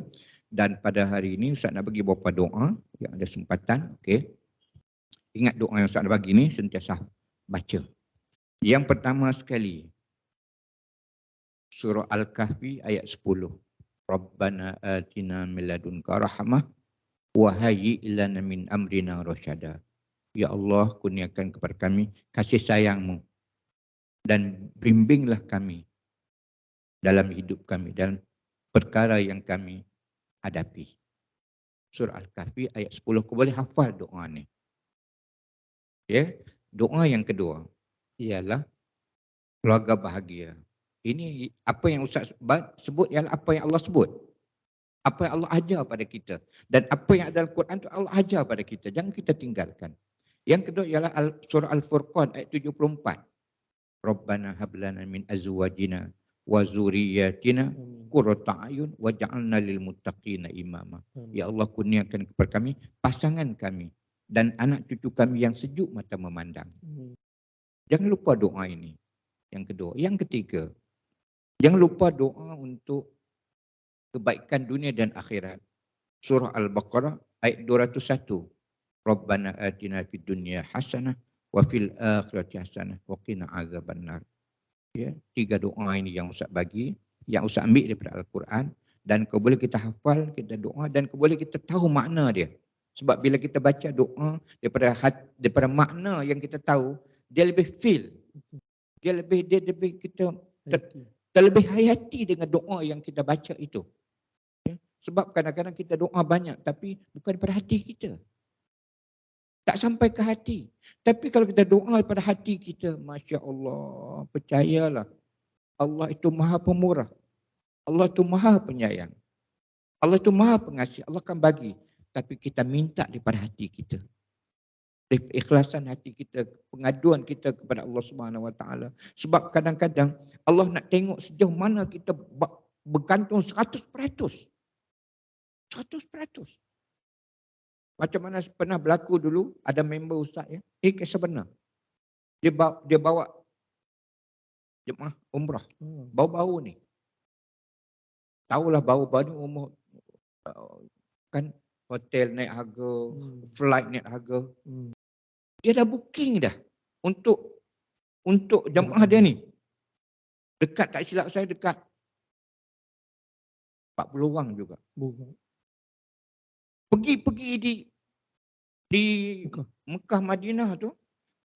Dan pada hari ini Ustaz nak bagi beberapa doa yang ada sempatan. Okey. Ingat doa yang Ustaz nak bagi ni sentiasa baca. Yang pertama sekali, surah Al-Kahfi ayat 10. Rabbana atina min ladunka rahmah wa hayyi lana min amrina rasyada. Ya Allah, kurniakan kepada kami kasih sayang-Mu dan bimbinglah kami dalam hidup kami dan perkara yang kami hadapi. Surah Al-Kahfi ayat 10. Kau boleh hafal doa ni. Ya, doa yang kedua ialah keluarga bahagia. Ini apa yang Ustaz sebut ialah apa yang Allah sebut. Apa yang Allah ajar pada kita. Dan apa yang ada dalam Quran tu Allah ajar pada kita. Jangan kita tinggalkan. Yang kedua ialah surah Al-Furqan ayat 74. Rabbana hablana min azwajina wa zuriyatina qurrata a'yun waj'alna lil muttaqina imama. Ya Allah, kurniakan kepada kami pasangan kami dan anak cucu kami yang sejuk mata memandang. Jangan lupa doa ini. Yang kedua. Yang ketiga, jangan lupa doa untuk kebaikan dunia dan akhirat. Surah Al-Baqarah ayat 201. Rabbana atina fid dunya hasanah wa fil akhirati hasanah wa qina azabannar. Ya, 3 doa ini yang Ustaz bagi, yang Ustaz ambil daripada Al-Quran, dan kau boleh kita hafal, kita doa, dan kau boleh kita tahu makna dia. Sebab bila kita baca doa daripada makna yang kita tahu, dia lebih feel. Dia lebih kita terlebih hayati dengan doa yang kita baca itu. Ya? Sebab kadang-kadang kita doa banyak tapi bukan daripada hati kita. Tak sampai ke hati. Tapi kalau kita doa daripada hati kita, Masya Allah, percayalah. Allah itu maha pemurah. Allah itu maha penyayang. Allah itu maha pengasih. Allah akan bagi. Tapi kita minta daripada hati kita. Dari ikhlasan hati kita, pengaduan kita kepada Allah Subhanahu Wa Taala. Sebab kadang-kadang Allah nak tengok sejauh mana kita bergantung 100%. 100%. Macam mana pernah berlaku dulu, ada member Ustaz ya. Ini kisah benar. Dia bawa jemaah umrah. Bau-bau ni. Tahulah bau-bau ni umur kan hotel naik harga, flight naik harga. Dia dah booking dah untuk jemaah dia ni. Dekat, tak silap saya dekat 40 orang juga. Pergi di Mekah Madinah tu,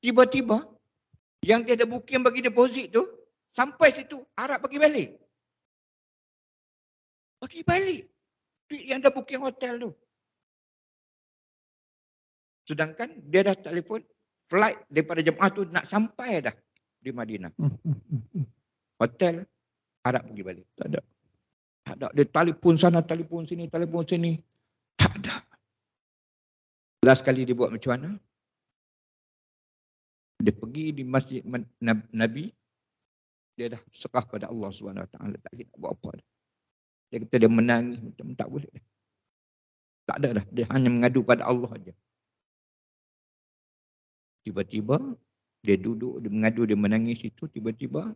tiba-tiba yang dia ada booking bagi deposit tu, sampai situ Arab bagi balik. Bagi balik duit yang dah booking hotel tu. Sedangkan dia dah telefon flight daripada jemaah tu nak sampai dah di Madinah. Hotel Arab pergi balik. Tak ada. Tak ada. Dia telefon sana, telefon sini, telefon sini. Tak ada. Last kali dia buat macam mana? Dia pergi di masjid Nabi. Dia dah serah pada Allah SWT. Tak lagi nak buat apa dah. Dia kata dia menangis. Macam tak boleh dah. Tak ada dah. Dia hanya mengadu pada Allah aja. Tiba-tiba dia duduk, dia mengadu, dia menangis itu. Tiba-tiba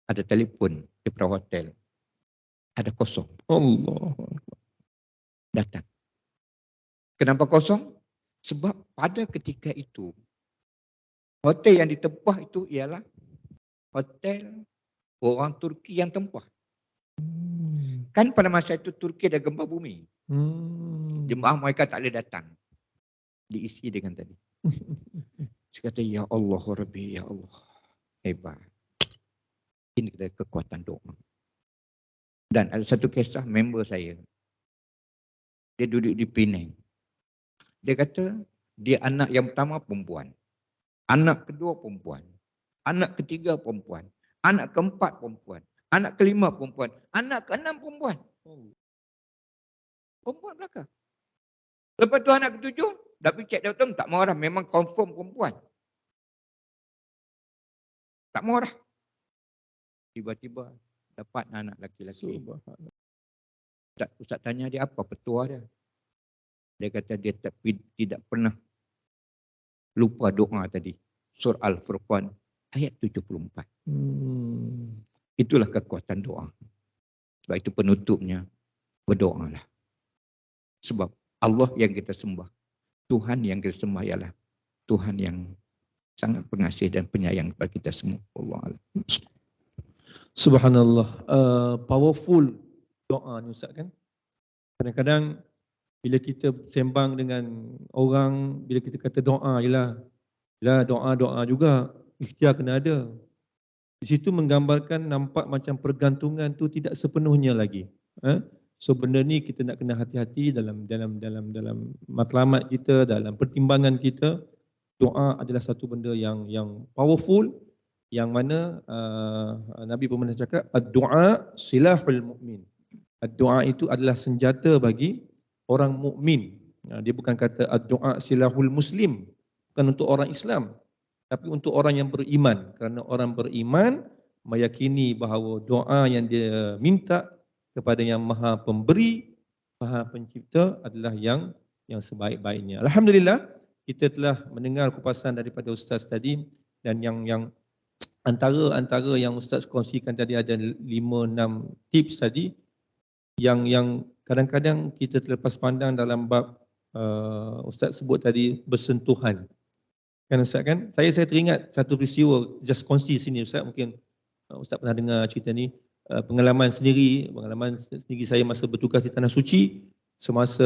ada telefon daripada hotel. Ada kosong. Allah. Datang. Kenapa kosong? Sebab pada ketika itu, hotel yang ditempah itu ialah hotel orang Turki yang tempah. Kan pada masa itu Turki ada gempa bumi. Jemaah mereka tak boleh datang. Diisi dengan tadi. Saya kata, ya Allah Rabbi, ya Allah. Hebat. Ini kekuatan doa. Dan ada satu kisah member saya. Dia duduk di Penang. Dia kata, dia anak yang pertama perempuan. Anak kedua perempuan. Anak ketiga perempuan. Anak keempat perempuan. Anak kelima perempuan. Anak keenam perempuan. Perempuan belakang. Lepas tu anak ketujuh, dah pergi cek doktor, tak marah. Memang confirm perempuan. Tak marah. Tiba-tiba dapat anak laki-laki. Ustaz tanya dia apa petua dia. Dia kata dia tidak pernah lupa doa tadi. Surah Al-Furqan ayat 74. Itulah kekuatan doa. Sebab itu penutupnya, berdoalah. Sebab Allah yang kita sembah, Tuhan yang kita sembah ialah Tuhan yang sangat pengasih dan penyayang kepada kita semua. Allah. Subhanallah. Powerful doa ni Ustaz kan. Kadang-kadang bila kita sembang dengan orang, bila kita kata doa ialah doa juga, ikhtiar kena ada. Di situ menggambarkan nampak macam pergantungan tu tidak sepenuhnya lagi. So benda ni kita nak kena hati-hati dalam matlamat kita, dalam pertimbangan kita. Doa adalah satu benda yang powerful, yang mana Nabi pun pernah cakap, ad-du'a silahul mu'min. Ad-du'a itu adalah senjata bagi orang mukmin. Dia bukan kata ad-du'a silahul muslim, bukan untuk orang Islam, tapi untuk orang yang beriman. Kerana orang beriman meyakini bahawa doa yang dia minta kepada yang Maha Pemberi, Maha Pencipta adalah yang sebaik-baiknya. Alhamdulillah, kita telah mendengar kupasan daripada Ustaz tadi, dan yang antara yang Ustaz kongsikan tadi ada 5-6 tips tadi yang kadang-kadang kita terlepas pandang dalam bab Ustaz sebut tadi bersentuhan. Kan Ustaz kan? Saya teringat satu peristiwa, just kongsi sini Ustaz, mungkin Ustaz pernah dengar cerita ni. Pengalaman sendiri saya masa bertugas di Tanah Suci semasa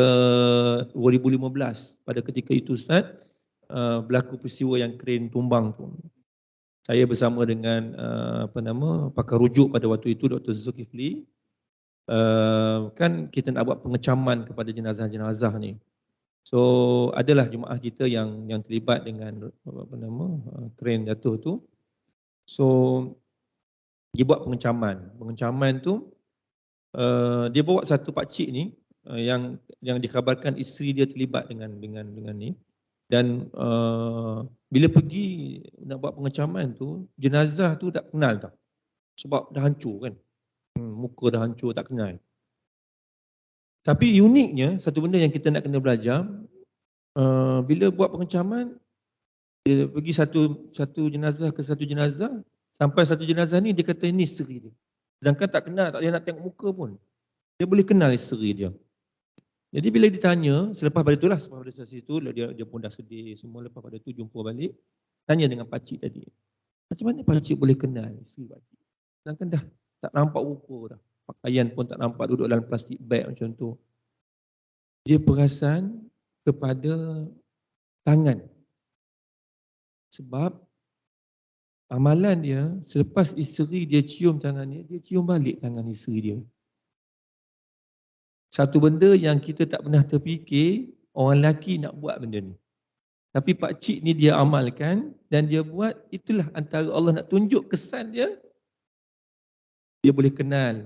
2015. Pada ketika itu Ustaz, berlaku peristiwa yang kren tumbang tu. Saya bersama dengan pakar rujuk pada waktu itu, Dr. Zulkifli. Kan kita nak buat pengecaman kepada jenazah-jenazah ni. So adalah jemaah kita yang terlibat dengan kren jatuh tu. So dia buat pengecaman. Pengecaman tu dia bawa satu pakcik ni yang dikhabarkan isteri dia terlibat dengan ni. Dan bila pergi nak buat pengecaman tu, jenazah tu tak kenal tau. Sebab dah hancur kan. Muka dah hancur, tak kenal. Tapi uniknya, satu benda yang kita nak kena belajar, bila buat pengecaman, dia pergi satu jenazah ke satu jenazah, sampai satu jenazah ni dia kata ini isteri dia. Sedangkan tak kenal, tak boleh nak tengok muka pun. Dia boleh kenal isteri dia. Jadi bila ditanya, selepas pada itulah, selepas pada sesi itu, dia pun dah sedih semua. Lepas pada itu jumpa balik, tanya dengan pakcik tadi. Macam mana pakcik boleh kenal isteri pakcik? Sedangkan dah tak nampak rupa dah. Pakaian pun tak nampak, duduk dalam plastik bag macam tu. Dia perasan kepada tangan. Sebab amalan dia, selepas isteri dia cium tangan dia cium balik tangan isteri dia. Satu benda yang kita tak pernah terfikir, orang lelaki nak buat benda ni. Tapi pakcik ni dia amalkan dan dia buat, itulah antara Allah nak tunjuk kesan dia. Dia boleh kenal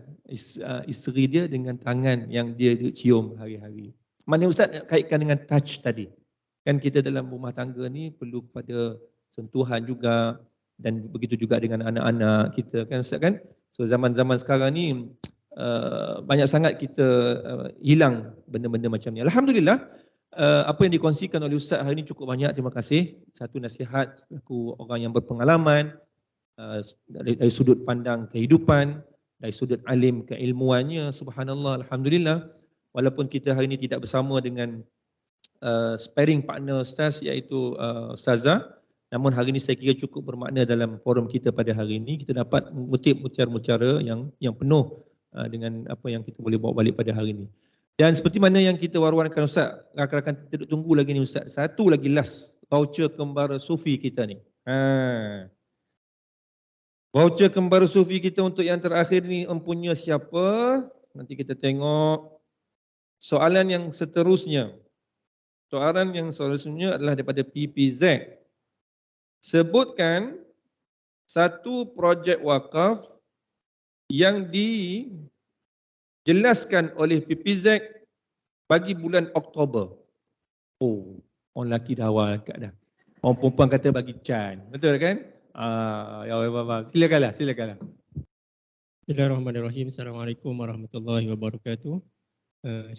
isteri dia dengan tangan yang dia cium hari-hari. Mana Ustaz nak kaitkan dengan touch tadi. Kan kita dalam rumah tangga ni perlu kepada sentuhan juga dan begitu juga dengan anak-anak kita kan Ustaz kan. So zaman-zaman sekarang ni banyak sangat kita hilang benda-benda macam ni. Alhamdulillah apa yang dikongsikan oleh Ustaz hari ini cukup banyak. Terima kasih. Satu nasihat selaku orang yang berpengalaman dari sudut pandang kehidupan, dari sudut alim keilmuannya. Subhanallah, alhamdulillah. Walaupun kita hari ini tidak bersama dengan sparring partner Ustaz iaitu Ustazah, namun hari ini saya kira cukup bermakna dalam forum kita pada hari ini. Kita dapat mengutip mutiara-mutiara yang penuh dengan apa yang kita boleh bawa balik pada hari ini. Dan seperti mana yang kita war-warkan Ustaz, rakan-rakan kita tunggu lagi ni Ustaz. Satu lagi last, voucher kembara sufi kita ni. Voucher kembara sufi kita untuk yang terakhir ni empunya siapa? Nanti kita tengok. Soalan yang seterusnya. Soalan yang seterusnya adalah daripada PPZ. Sebutkan satu projek wakaf yang dijelaskan oleh PPZ bagi bulan Oktober. Oh, orang lelaki dah awal kat dah. Orang perempuan kata bagi Chan. Betul kan? Ya Allah, silakanlah. Bismillahirrahmanirrahim. Assalamualaikum warahmatullahi wabarakatuh.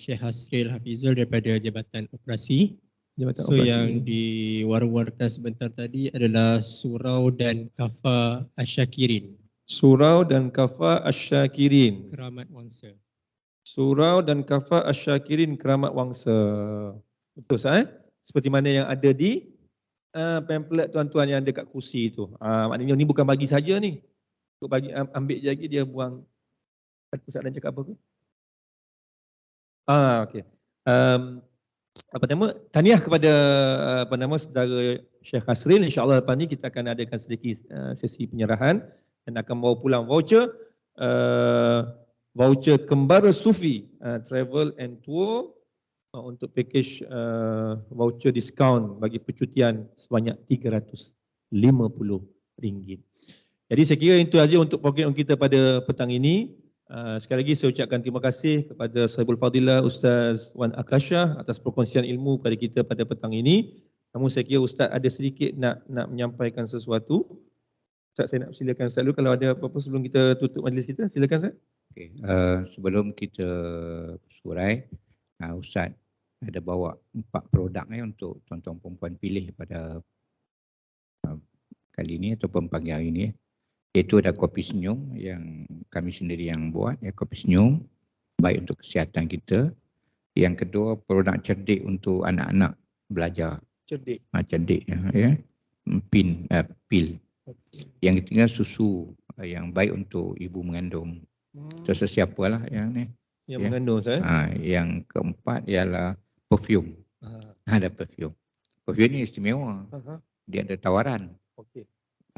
Syekh Hasril Hafizul daripada Jabatan Operasi. Yang diwar-warkan sebentar tadi adalah Surau dan Kafa Asyakirin. Surau dan Kafa Asyakirin. Keramat Wangsa. Surau dan Kafa Asyakirin Keramat Wangsa. Betul sah? Seperti mana yang ada di pamphlet tuan-tuan yang ada kat kursi tu. Maknanya ni bukan bagi saja ni. Untuk bagi ambil je lagi dia buang. Ustaz dan cakap apa ke? Okey. Tahniah kepada saudara Syekh Hasril. InsyaAllah lepas ni kita akan adakan sedikit sesi penyerahan dan akan bawa pulang voucher Kembara Sufi travel and tour untuk package voucher diskaun bagi percutian sebanyak RM350. Jadi saya kira itu saja untuk program kita pada petang ini. Sekali lagi saya ucapkan terima kasih kepada Sahibul Fadilah Ustaz Wan Akasha atas perkongsian ilmu kepada kita pada petang ini. Namun saya kira Ustaz ada sedikit nak menyampaikan sesuatu. Ustaz, saya nak silakan Ustaz dulu kalau ada apa-apa sebelum kita tutup majlis kita. Silakan Ustaz. Okay. Sebelum kita surai, Ustaz ada bawa 4 produk untuk tuan-tuan perempuan pilih pada kali ini ataupun pagi hari ini. Iaitu ada kopi senyum yang kami sendiri yang buat, ya, kopi senyum baik untuk kesihatan kita. Yang kedua, produk cerdik untuk anak-anak belajar. Cerdik. Cerdik, ya. Pil. Yang ketiga, susu yang baik untuk ibu mengandung. Terus siapalah yang ni. Yang mengandung saya. Yang keempat ialah perfume. Ada perfume. Perfume ni istimewa. Dia ada tawaran. Okey.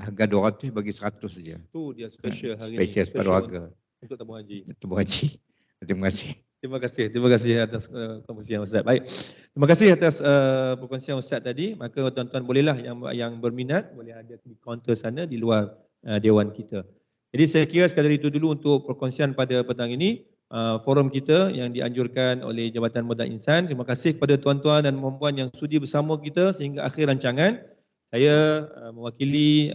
Harga 200 bagi 100 saja. Tu dia special hari ini. Special separuh harga. Untuk tabung haji. Tabung haji. Terima kasih. Terima kasih atas perkongsian Ustaz. Baik. Terima kasih atas perkongsian Ustaz tadi. Maka tuan-tuan bolehlah yang berminat boleh ada di kaunter sana di luar dewan kita. Jadi saya kira sekadar itu dulu untuk perkongsian pada petang ini. Forum kita yang dianjurkan oleh Jabatan Modal Insan. Terima kasih kepada tuan-tuan dan puan-puan yang sudi bersama kita sehingga akhir rancangan. Saya mewakili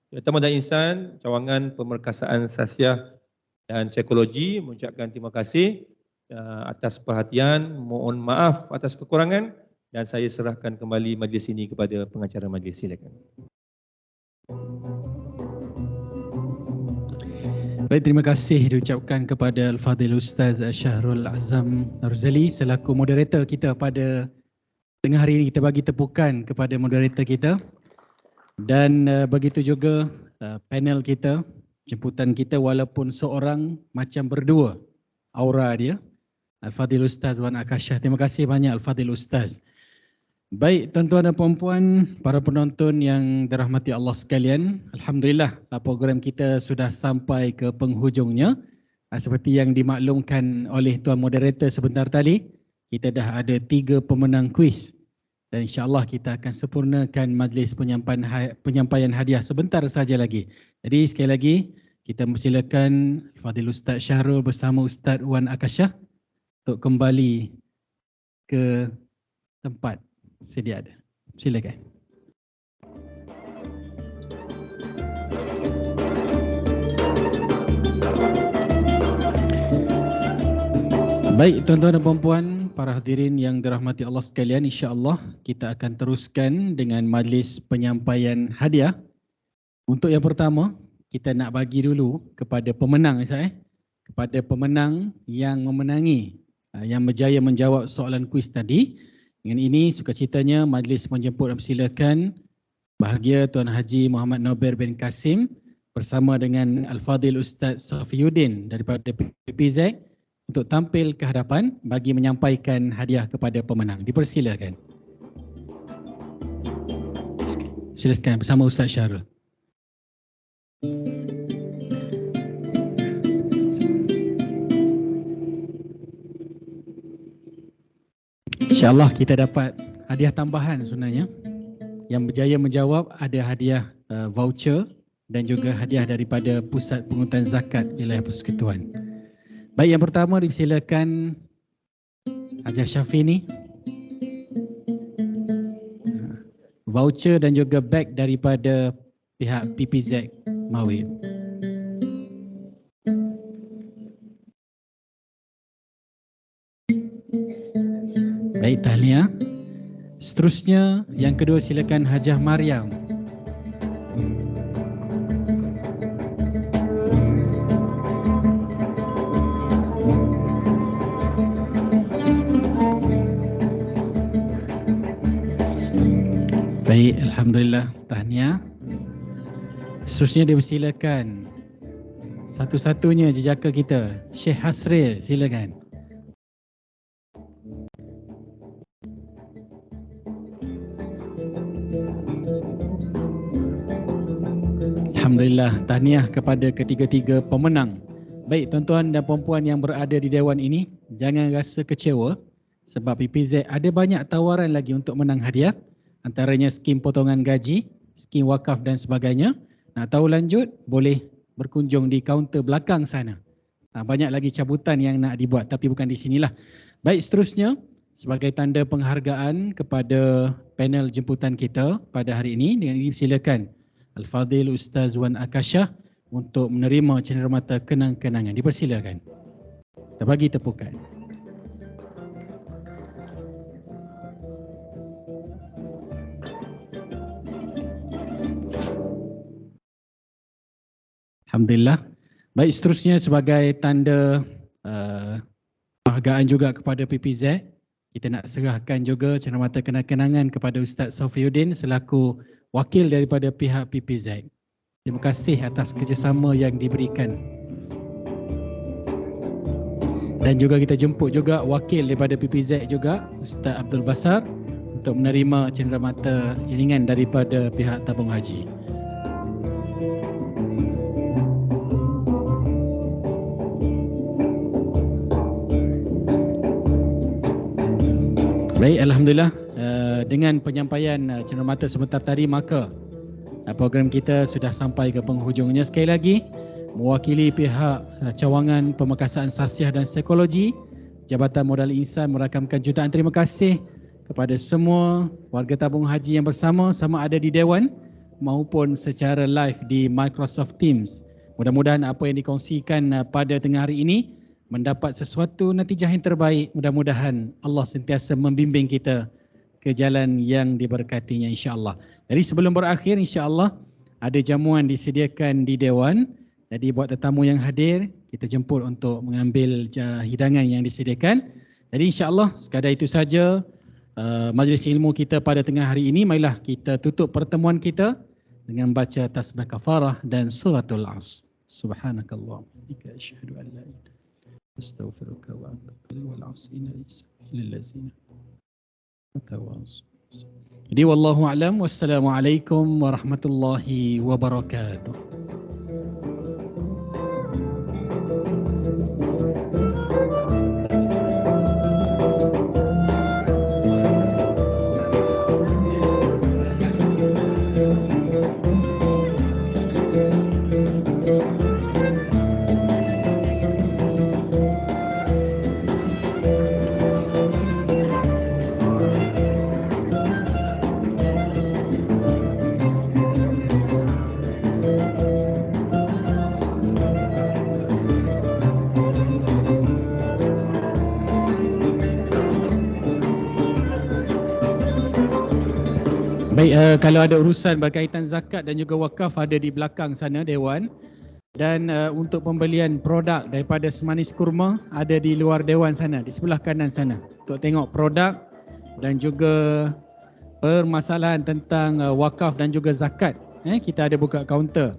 Jabatan Modal Insan, Cawangan Pemerkasaan Sasiah dan Psikologi mengucapkan terima kasih atas perhatian, mohon maaf atas kekurangan dan saya serahkan kembali majlis ini kepada pengacara majlis. Silakan. Baik, terima kasih diucapkan kepada Al-Fadhil Ustaz Syahrul Azam Arzali selaku moderator kita pada tengah hari ini. Kita bagi tepukan kepada moderator kita dan begitu juga panel kita, jemputan kita walaupun seorang macam berdua aura dia, Al-Fadhil Ustaz Wan Akashah. Terima kasih banyak Al-Fadhil Ustaz. Baik, tuan-tuan dan puan-puan, para penonton yang dirahmati Allah sekalian, alhamdulillah program kita sudah sampai ke penghujungnya. Seperti yang dimaklumkan oleh tuan moderator sebentar tadi, kita dah ada 3 pemenang kuis dan insya-Allah kita akan sempurnakan majlis penyampaian hadiah sebentar saja lagi. Jadi sekali lagi kita persilakan Fadil Ustaz Syahrul bersama Ustaz Wan Akashah untuk kembali ke tempat sedia ada. Silakan. Baik, tuan-tuan dan puan-puan, para hadirin yang dirahmati Allah sekalian, insya-Allah kita akan teruskan dengan majlis penyampaian hadiah. Untuk yang pertama, kita nak bagi dulu kepada pemenang, kepada pemenang yang memenangi, yang berjaya menjawab soalan kuis tadi. Dengan ini sukacitanya majlis menjemput dan persilakan bahagia Tuan Haji Muhammad Nobir bin Kasim bersama dengan Al-Fadhil Ustaz Safiuddin daripada PPZ untuk tampil ke hadapan bagi menyampaikan hadiah kepada pemenang. Dipersilakan. Silakan bersama Ustaz Syahrul. InsyaAllah kita dapat hadiah tambahan sebenarnya. Yang berjaya menjawab ada hadiah voucher dan juga hadiah daripada Pusat Pengurutan Zakat Wilayah Persekutuan. Baik, yang pertama dipersilakan Hajah Syafini. Voucher dan juga beg daripada pihak PPZ Mawib. Baik, tahniah. Seterusnya yang kedua silakan Hajah Mariam. Baik, alhamdulillah, tahniah. Seterusnya dipersilakan satu-satunya jejaka kita, Syekh Hasril, silakan. Alhamdulillah, tahniah kepada ketiga-tiga pemenang. Baik, tuan-tuan dan puan-puan yang berada di Dewan ini, jangan rasa kecewa sebab PPZ ada banyak tawaran lagi untuk menang hadiah. Antaranya skim potongan gaji, skim wakaf dan sebagainya. Nak tahu lanjut, boleh berkunjung di kaunter belakang sana. Banyak lagi cabutan yang nak dibuat tapi bukan di sinilah. Baik, seterusnya sebagai tanda penghargaan kepada panel jemputan kita pada hari ini, dengan ini silakan Al-Fadhil Ustaz Wan Akashah untuk menerima cenderamata kenang-kenangan. Dipersilakan. Kita bagi tepukan. Alhamdulillah. Baik, seterusnya sebagai tanda penghargaan juga kepada PPZ, kita nak serahkan juga cenderamata kenang-kenangan kepada Ustaz Safiuddin selaku wakil daripada pihak PPZ. Terima kasih atas kerjasama yang diberikan. Dan juga kita jemput juga wakil daripada PPZ juga, Ustaz Abdul Basar, untuk menerima cenderamata iringan daripada pihak tabung haji. Baik, alhamdulillah, dengan penyampaian cenderamata sebentar tadi, maka program kita sudah sampai ke penghujungnya. Sekali lagi, mewakili pihak cawangan pemekasan sasiah dan psikologi, Jabatan Modal Insan merakamkan jutaan terima kasih kepada semua warga tabung haji yang bersama, sama ada di Dewan maupun secara live di Microsoft Teams. Mudah-mudahan apa yang dikongsikan pada tengah hari ini mendapat sesuatu natijah yang terbaik. Mudah-mudahan Allah sentiasa membimbing kita ke jalan yang diberkatinya, insya-Allah. Jadi sebelum berakhir, insya-Allah ada jamuan disediakan di Dewan. Jadi buat tetamu yang hadir, kita jemput untuk mengambil hidangan yang disediakan. Jadi insya-Allah sekadar itu saja majlis ilmu kita pada tengah hari ini. Marilah kita tutup pertemuan kita dengan baca tasbih kafarah dan suratul As. Subhanakallah wa bihamdika asyhadu an la ilaha illa anta astaghfiruka wa atubu ilaik. Wal 'asri innal ladzina Jadi wallahu a'lam. Wassalamualaikum warahmatullahi wabarakatuh. Baik, kalau ada urusan berkaitan zakat dan juga wakaf ada di belakang sana Dewan. Dan untuk pembelian produk daripada Semanis Kurma ada di luar Dewan sana, di sebelah kanan sana. Untuk tengok produk dan juga permasalahan tentang wakaf dan juga zakat. Kita ada buka kaunter.